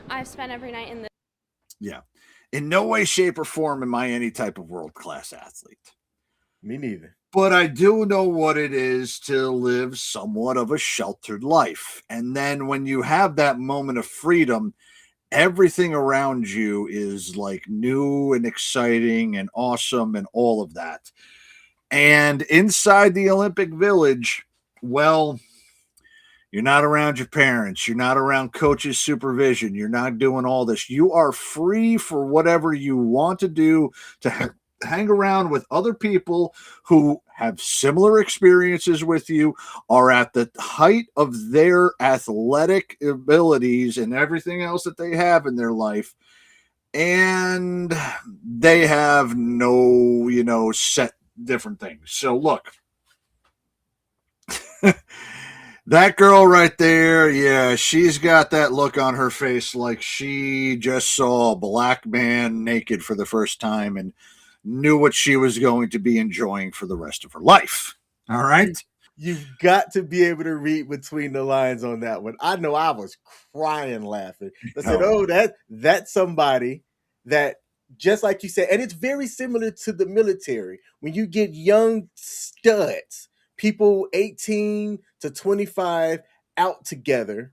I've spent every night in the In no way, shape, or form am I any type of world-class athlete. Me neither. But I do know what it is to live somewhat of a sheltered life. And then when you have that moment of freedom, everything around you is like new and exciting and awesome and all of that. And inside the Olympic Village, well, you're not around your parents. You're not around coach's supervision. You're not doing all this. You are free for whatever you want to do, to hang around with other people who have similar experiences with you, are at the height of their athletic abilities and everything else that they have in their life. And they have no, set different things. So look, that girl right there, yeah, she's got that look on her face like she just saw a black man naked for the first time and knew what she was going to be enjoying for the rest of her life. All right? You've got to be able to read between the lines on that one. I know I was crying laughing. I said, that's somebody that, just like you said, and it's very similar to the military. When you get young studs, people 18 to 25 out together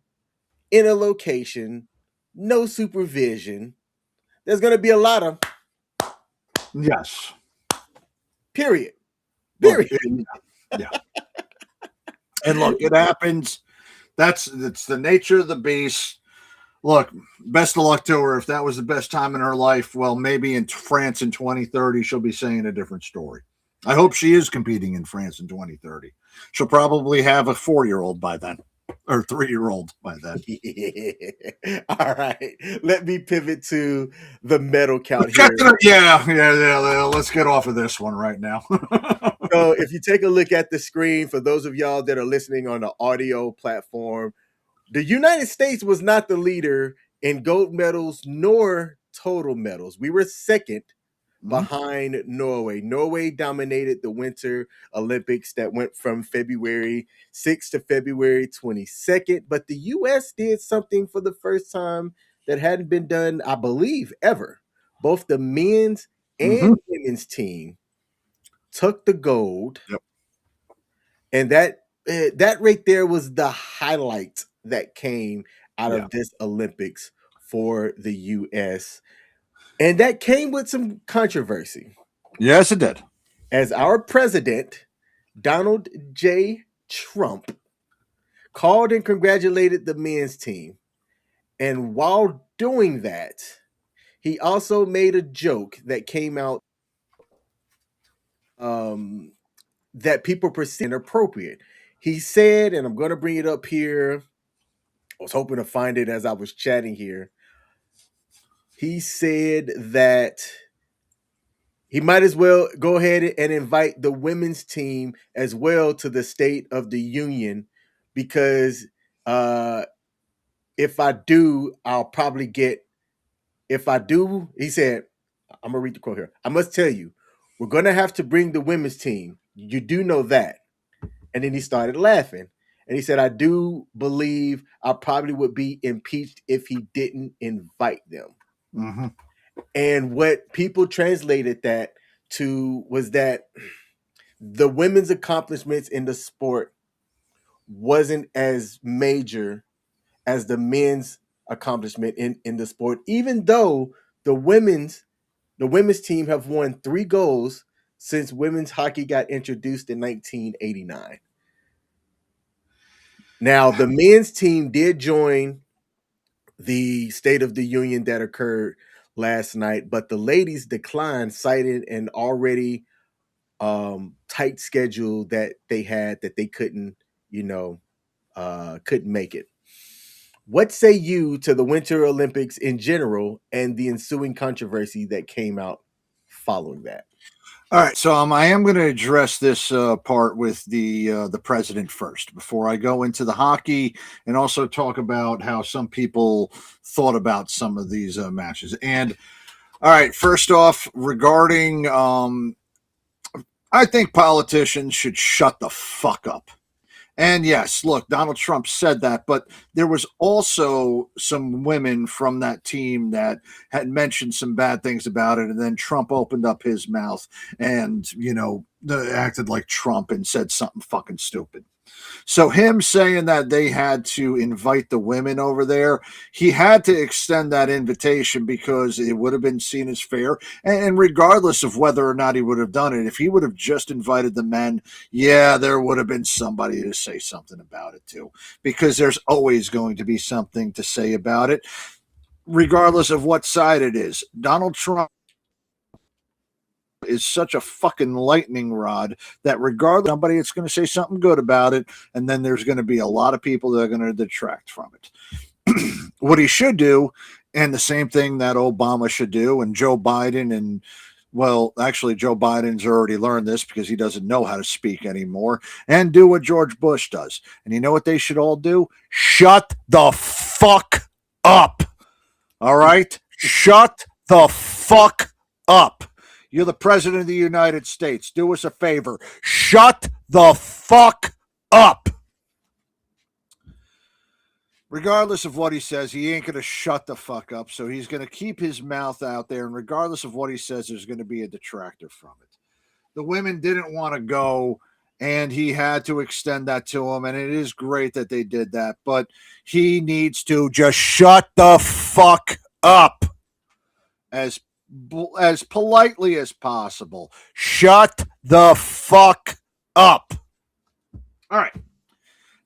in a location, no supervision, there's going to be a lot of yes. Period. Yeah. And look, it happens. It's the nature of the beast. Look, best of luck to her. If that was the best time in her life, well, maybe in France in 2030, she'll be saying a different story. I hope she is competing in France in 2030. She'll probably have a 4-year-old by then. or 3-year-old by then. Yeah. All right. Let me pivot to the medal count here. Yeah. Let's get off of this one right now. So if you take a look at the screen, for those of y'all that are listening on the audio platform, the United States was not the leader in gold medals nor total medals. We were second behind Norway. Norway dominated the Winter Olympics that went from February 6th to February 22nd. But the U.S. did something for the first time that hadn't been done, I believe, ever. Both the men's and women's team took the gold. Yep. And that right there was the highlight that came out of this Olympics for the U.S. And that came with some controversy. Yes, it did. As our president, Donald J. Trump, called and congratulated the men's team. And while doing that, he also made a joke that came out that people perceive inappropriate. He said, and I'm going to bring it up here. I was hoping to find it as I was chatting here. He said that he might as well go ahead and invite the women's team as well to the State of the Union because if I do, I'll probably get. If I do, he said, I'm going to read the quote here. I must tell you, we're going to have to bring the women's team. You do know that. And then he started laughing. And he said, I do believe I probably would be impeached if he didn't invite them. Mm-hmm. And what people translated that to was that the women's accomplishments in the sport wasn't as major as the men's accomplishment in the sport, even though the women's team have won 3 goals since women's hockey got introduced in 1989. Now, the men's team did join the State of the Union that occurred last night, but the ladies declined, citing an already tight schedule that they had that they couldn't make it. What say you to the Winter Olympics in general and the ensuing controversy that came out following that? All right, so I am going to address this part with the president first before I go into the hockey and also talk about how some people thought about some of these matches. And all right, first off, regarding, I think politicians should shut the fuck up. And yes, look, Donald Trump said that, but there was also some women from that team that had mentioned some bad things about it. And then Trump opened up his mouth and, acted like Trump and said something fucking stupid. So him saying that they had to invite the women over there, he had to extend that invitation because it would have been seen as fair. And regardless of whether or not he would have done it, if he would have just invited the men, yeah, there would have been somebody to say something about it too, because there's always going to be something to say about it, regardless of what side it is. Donald Trump is such a fucking lightning rod that regardless, somebody it's going to say something good about it, and then there's going to be a lot of people that are going to detract from it. What he should do, and the same thing that Obama should do, and Joe Biden, and well, actually Joe Biden's already learned this because he doesn't know how to speak anymore, and do what George Bush does. And you know what they should all do? Shut the fuck up. All right? Shut the fuck up. You're the president of the United States. Do us a favor. Shut the fuck up. Regardless of what he says, he ain't going to shut the fuck up. So he's going to keep his mouth out there. And regardless of what he says, there's going to be a detractor from it. The women didn't want to go, and he had to extend that to him. And it is great that they did that. But he needs to just shut the fuck up as politely as possible. Shut the fuck up. All right.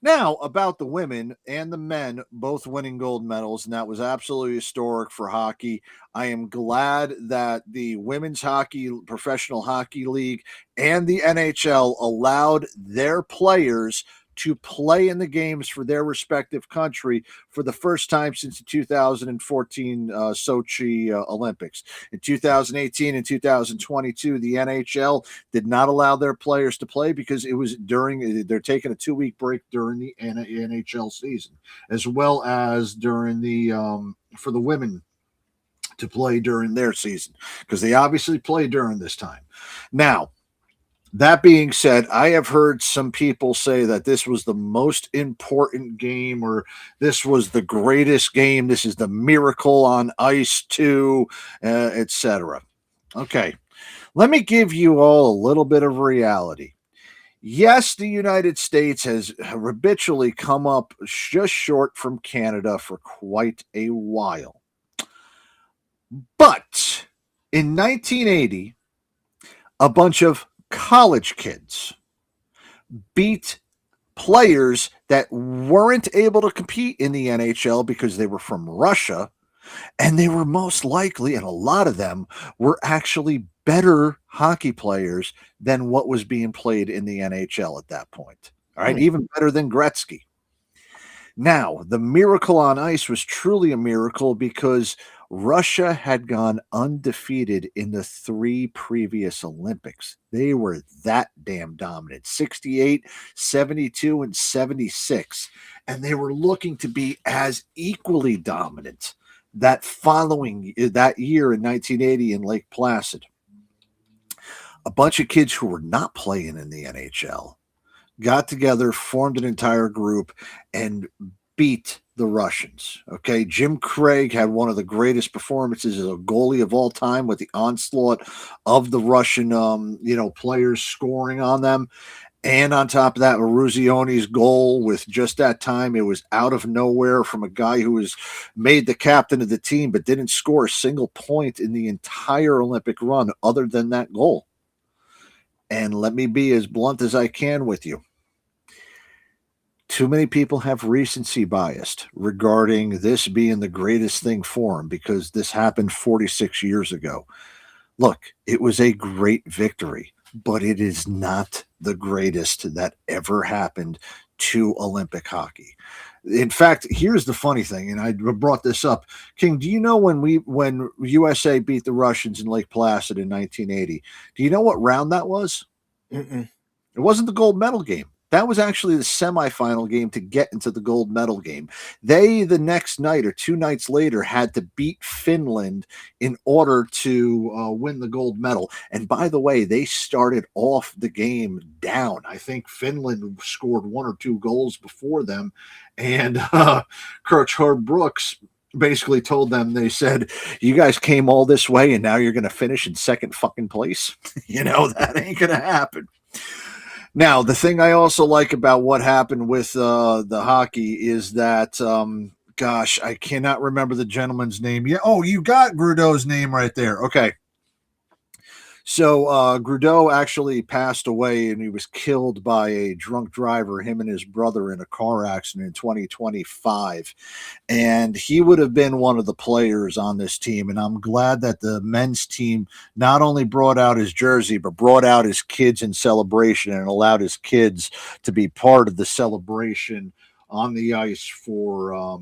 Now, about the women and the men both winning gold medals, and that was absolutely historic for hockey. I am glad that the Women's Hockey Professional Hockey League and the NHL allowed their players to play in the games for their respective country for the first time since the 2014 Sochi Olympics. In 2018 and 2022, the NHL did not allow their players to play because it was they're taking a 2-week break during the NHL season, as well as during the for the women to play during their season, because they obviously play during this time. Now, that being said, I have heard some people say that this was the most important game, or this was the greatest game. This is the miracle on ice too, etc. Okay, let me give you all a little bit of reality. Yes, the United States has habitually come up just short from Canada for quite a while. But in 1980, a bunch of college kids beat players that weren't able to compete in the NHL because they were from Russia, and they were most likely, and a lot of them were actually better hockey players than what was being played in the NHL at that point. All right, even better than Gretzky. Now, the miracle on ice was truly a miracle because Russia had gone undefeated in the 3 previous Olympics. They were that damn dominant, 68, 72, and 76. And they were looking to be as equally dominant that year in 1980 in Lake Placid. A bunch of kids who were not playing in the NHL got together, formed an entire group, and beat the Russians. Okay, Jim Craig had one of the greatest performances as a goalie of all time, with the onslaught of the Russian, players scoring on them. And on top of that, Maruzione's goal with just that time, it was out of nowhere from a guy who was made the captain of the team, but didn't score a single point in the entire Olympic run other than that goal. And let me be as blunt as I can with you. Too many people have recency bias regarding this being the greatest thing for them because this happened 46 years ago. Look, it was a great victory, but it is not the greatest that ever happened to Olympic hockey. In fact, here's the funny thing, and I brought this up. King, do you know when USA beat the Russians in Lake Placid in 1980, do you know what round that was? It wasn't the gold medal game. That was actually the semifinal game to get into the gold medal game. They, the next night or 2 nights later, had to beat Finland in order to win the gold medal. And by the way, they started off the game down. I think Finland scored 1 or 2 goals before them. And Coach Herb Brooks basically told them, they said, you guys came all this way and now you're going to finish in second fucking place. That ain't going to happen. Now, the thing I also like about what happened with the hockey is that, I cannot remember the gentleman's name. Yeah. Oh, you got Grudeau's name right there. Okay. So Grudeau actually passed away, and he was killed by a drunk driver, him and his brother, in a car accident in 2025. And he would have been one of the players on this team. And I'm glad that the men's team not only brought out his jersey, but brought out his kids in celebration and allowed his kids to be part of the celebration on the ice for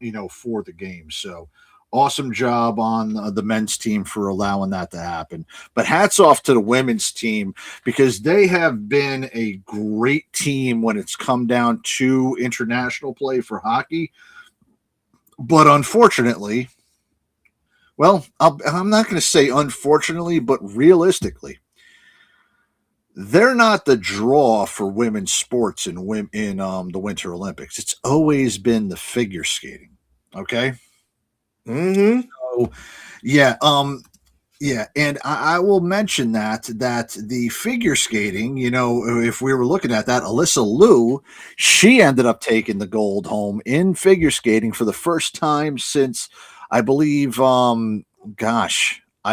the game. So awesome job on the men's team for allowing that to happen. But hats off to the women's team, because they have been a great team when it's come down to international play for hockey. But unfortunately, well, I'm not going to say unfortunately, but realistically, they're not the draw for women's sports in the Winter Olympics. It's always been the figure skating. Okay. So, yeah. And I will mention that the figure skating, if we were looking at that, Alyssa Liu, she ended up taking the gold home in figure skating for the first time since, I believe, I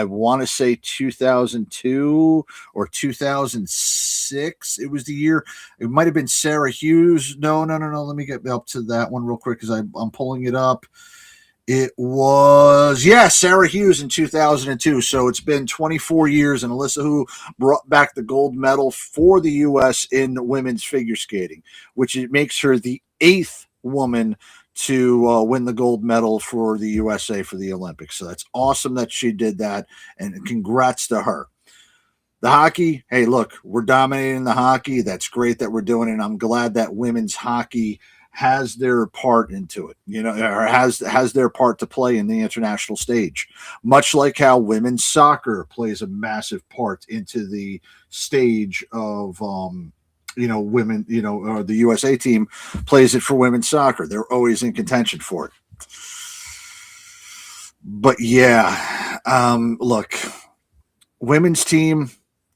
want to say 2002 or 2006. It was the year. It might have been Sarah Hughes. No. Let me get up to that one real quick because I'm pulling it up. It was, Sarah Hughes in 2002. So it's been 24 years, and Alyssa Hu brought back the gold medal for the U.S. in women's figure skating, which it makes her the 8th woman to win the gold medal for the USA for the Olympics. So that's awesome that she did that, and congrats to her. The hockey, hey, look, we're dominating the hockey. That's great that we're doing it. And I'm glad that women's hockey has their part into it, or has their part to play in the international stage, much like how women's soccer plays a massive part into the stage of, women, or the USA team plays it for women's soccer. They're always in contention for it. But look, women's team,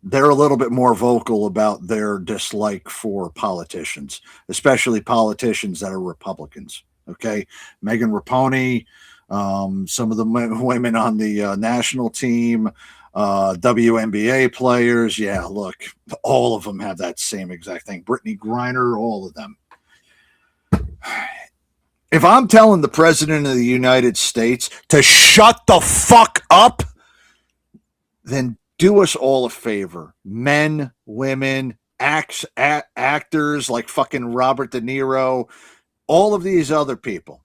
they're a little bit more vocal about their dislike for politicians, especially politicians that are Republicans. Okay. Megan Rapinoe, some of the women on the national team, WNBA players. Yeah, look, all of them have that same exact thing. Brittany Griner, all of them. If I'm telling the president of the United States to shut the fuck up, then do us all a favor. Men, women, actors like fucking Robert De Niro, all of these other people.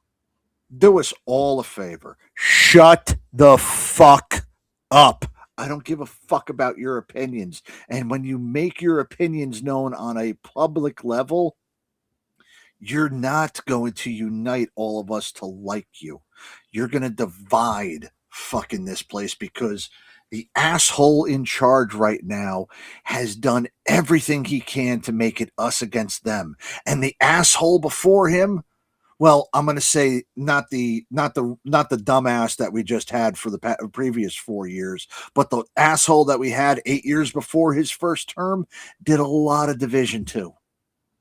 Do us all a favor. Shut the fuck up. I don't give a fuck about your opinions. And when you make your opinions known on a public level, you're not going to unite all of us to like you. You're going to divide fucking this place, because the asshole in charge right now has done everything he can to make it us against them. And the asshole before him, well, I'm going to say not the dumbass that we just had for the previous 4 years, but the asshole that we had 8 years before his first term did a lot of division too.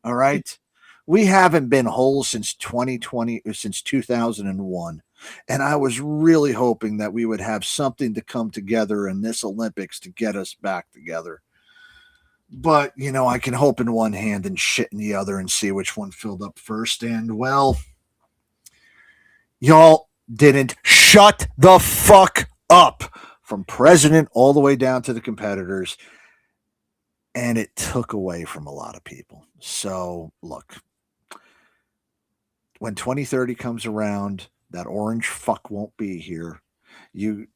All right. We haven't been whole since 2020, since 2001. And I was really hoping that we would have something to come together in this Olympics to get us back together. But, I can hope in one hand and shit in the other and see which one filled up first. And, well, y'all didn't shut the fuck up, from president all the way down to the competitors. And it took away from a lot of people. So, look, when 2030 comes around, that orange fuck won't be here. You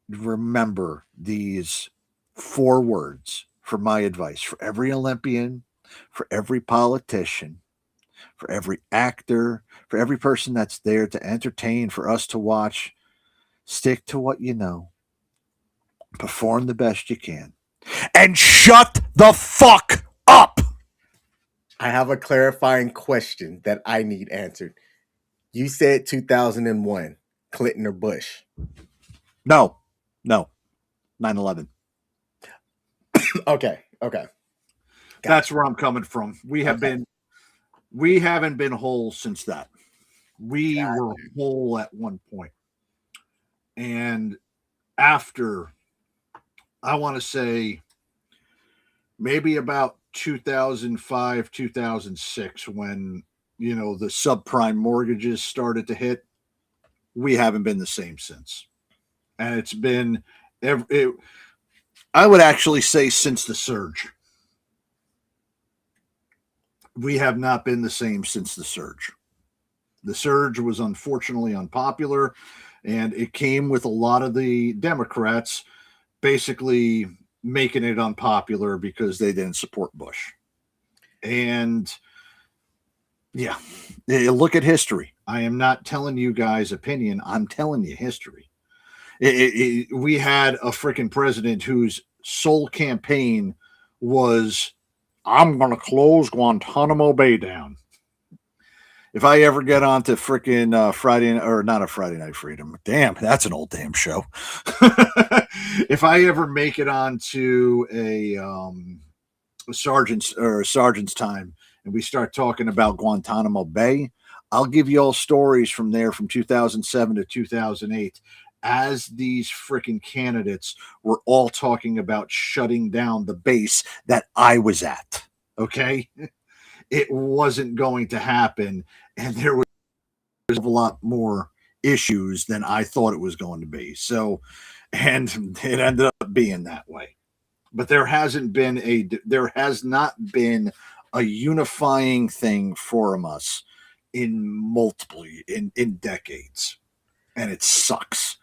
remember these 4 words for my advice for every Olympian, for every politician, for every actor, for every person that's there to entertain, for us to watch. Stick to what you know. Perform the best you can. And shut the fuck up. I have a clarifying question that I need answered. You said 2001, Clinton or Bush? No. 9/11. Okay. That's where I'm coming from. We haven't been whole since that. We were whole at one point. And after, I want to say, maybe about 2005, 2006, when the subprime mortgages started to hit, we haven't been the same since. And it's been, I would actually say, since the surge. We have not been the same since the surge. The surge was unfortunately unpopular, and it came with a lot of the Democrats basically making it unpopular because they didn't support Bush. And look at history. I am not telling you guys opinion. I'm telling you history. We had a freaking president whose sole campaign was, I'm going to close Guantanamo Bay down. If I ever get on to freaking Friday, or not a Friday Night Freedom, damn, that's an old damn show. If I ever make it on to a sergeant's time, and we start talking about Guantanamo Bay, I'll give you all stories from there from 2007 to 2008, as these freaking candidates were all talking about shutting down the base that I was at. Okay? It wasn't going to happen, and there was a lot more issues than I thought it was going to be. So, and it ended up being that way. But there has not been a unifying thing for us in decades, and it sucks.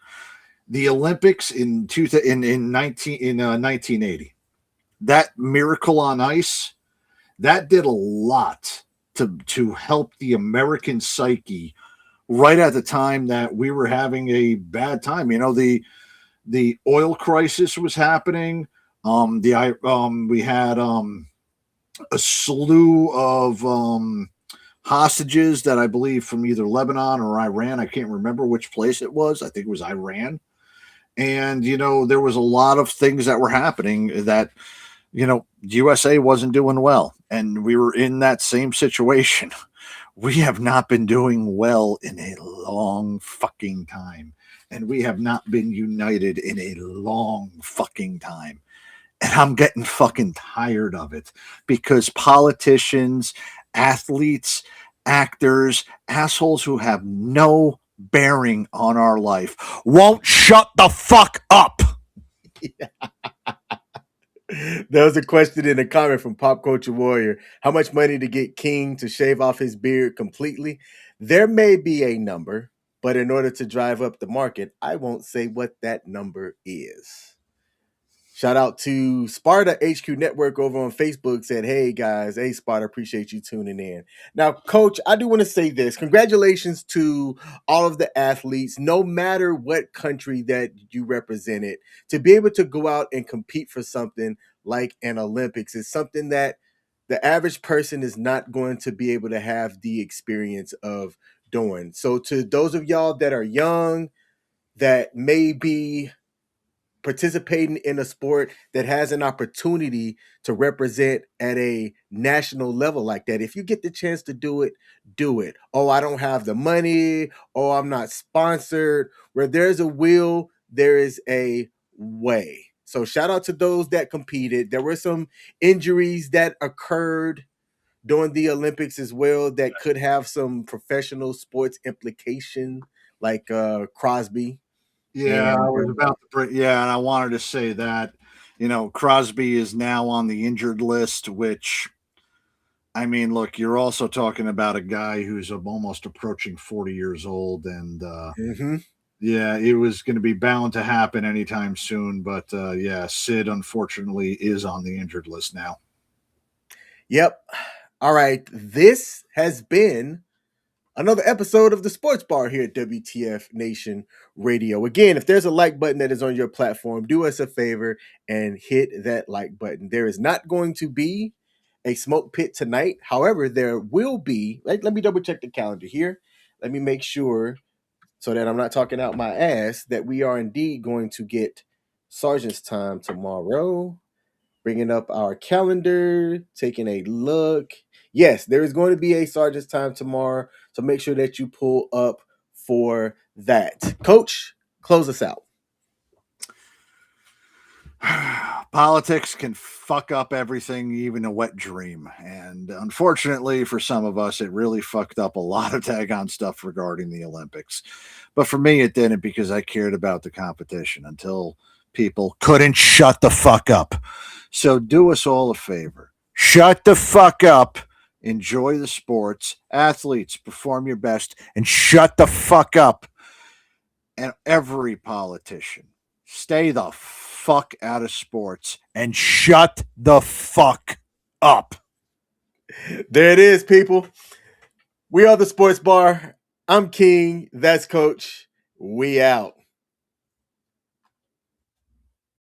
The Olympics in 1980, that Miracle on Ice, that did a lot to help the American psyche right at the time that we were having a bad time. You know, the oil crisis was happening. We had a slew of hostages that I believe from either Lebanon or Iran. I can't remember which place it was. I think it was Iran. And, you know, there was a lot of things that were happening that, you know, USA wasn't doing well. And we were in that same situation. We have not been doing well in a long fucking time. And we have not been united in a long fucking time. And I'm getting fucking tired of it because politicians, athletes, actors, assholes who have no bearing on our life won't shut the fuck up. Yeah. There was a question in a comment from Pop Culture Warrior. How much money to get King to shave off his beard completely? There may be a number, but in order to drive up the market, I won't say what that number is. Shout out to Sparta HQ Network over on Facebook. Said, hey guys, hey Sparta, appreciate you tuning in. Now, Coach, I do want to say this. Congratulations to all of the athletes, no matter what country that you represented, to be able to go out and compete for something like an Olympics is something that the average person is not going to be able to have the experience of doing. So to those of y'all that are young, that may be participating in a sport that has an opportunity to represent at a national level like that. If you get the chance to do it, do it. Oh, I don't have the money. Oh, I'm not sponsored. Where there's a will, there is a way. So shout out to those that competed. There were some injuries that occurred during the Olympics as well that could have some professional sports implication, like Crosby. Yeah, I was about to bring, yeah, and I wanted to say that, you know, Crosby is now on the injured list, which, I mean, look, you're also talking about a guy who's almost approaching 40 years old, and yeah, it was going to be bound to happen anytime soon, but yeah, Sid unfortunately is on the injured list now. Yep. All right, this has been another episode of the Sports Bar here at WTF Nation Radio. Again, if there's a like button that is on your platform, do us a favor and hit that like button. There is not going to be a smoke pit tonight. However, there will be, let me double check the calendar here. Let me make sure so that I'm not talking out my ass that we are indeed going to get Sergeant's Time tomorrow. Bringing up our calendar, taking a look. Yes, there is going to be a Sergeant's Time tomorrow, so make sure that you pull up for that. Coach, close us out. Politics can fuck up everything, even a wet dream. And unfortunately, for some of us, it really fucked up a lot of tag-on stuff regarding the Olympics. But for me, it didn't because I cared about the competition until people couldn't shut the fuck up. So do us all a favor. Shut the fuck up. Enjoy the sports. Athletes, perform your best and shut the fuck up. And every politician, stay the fuck out of sports and shut the fuck up. There it is, people. We are the Sports Bar. I'm King. That's Coach. We out.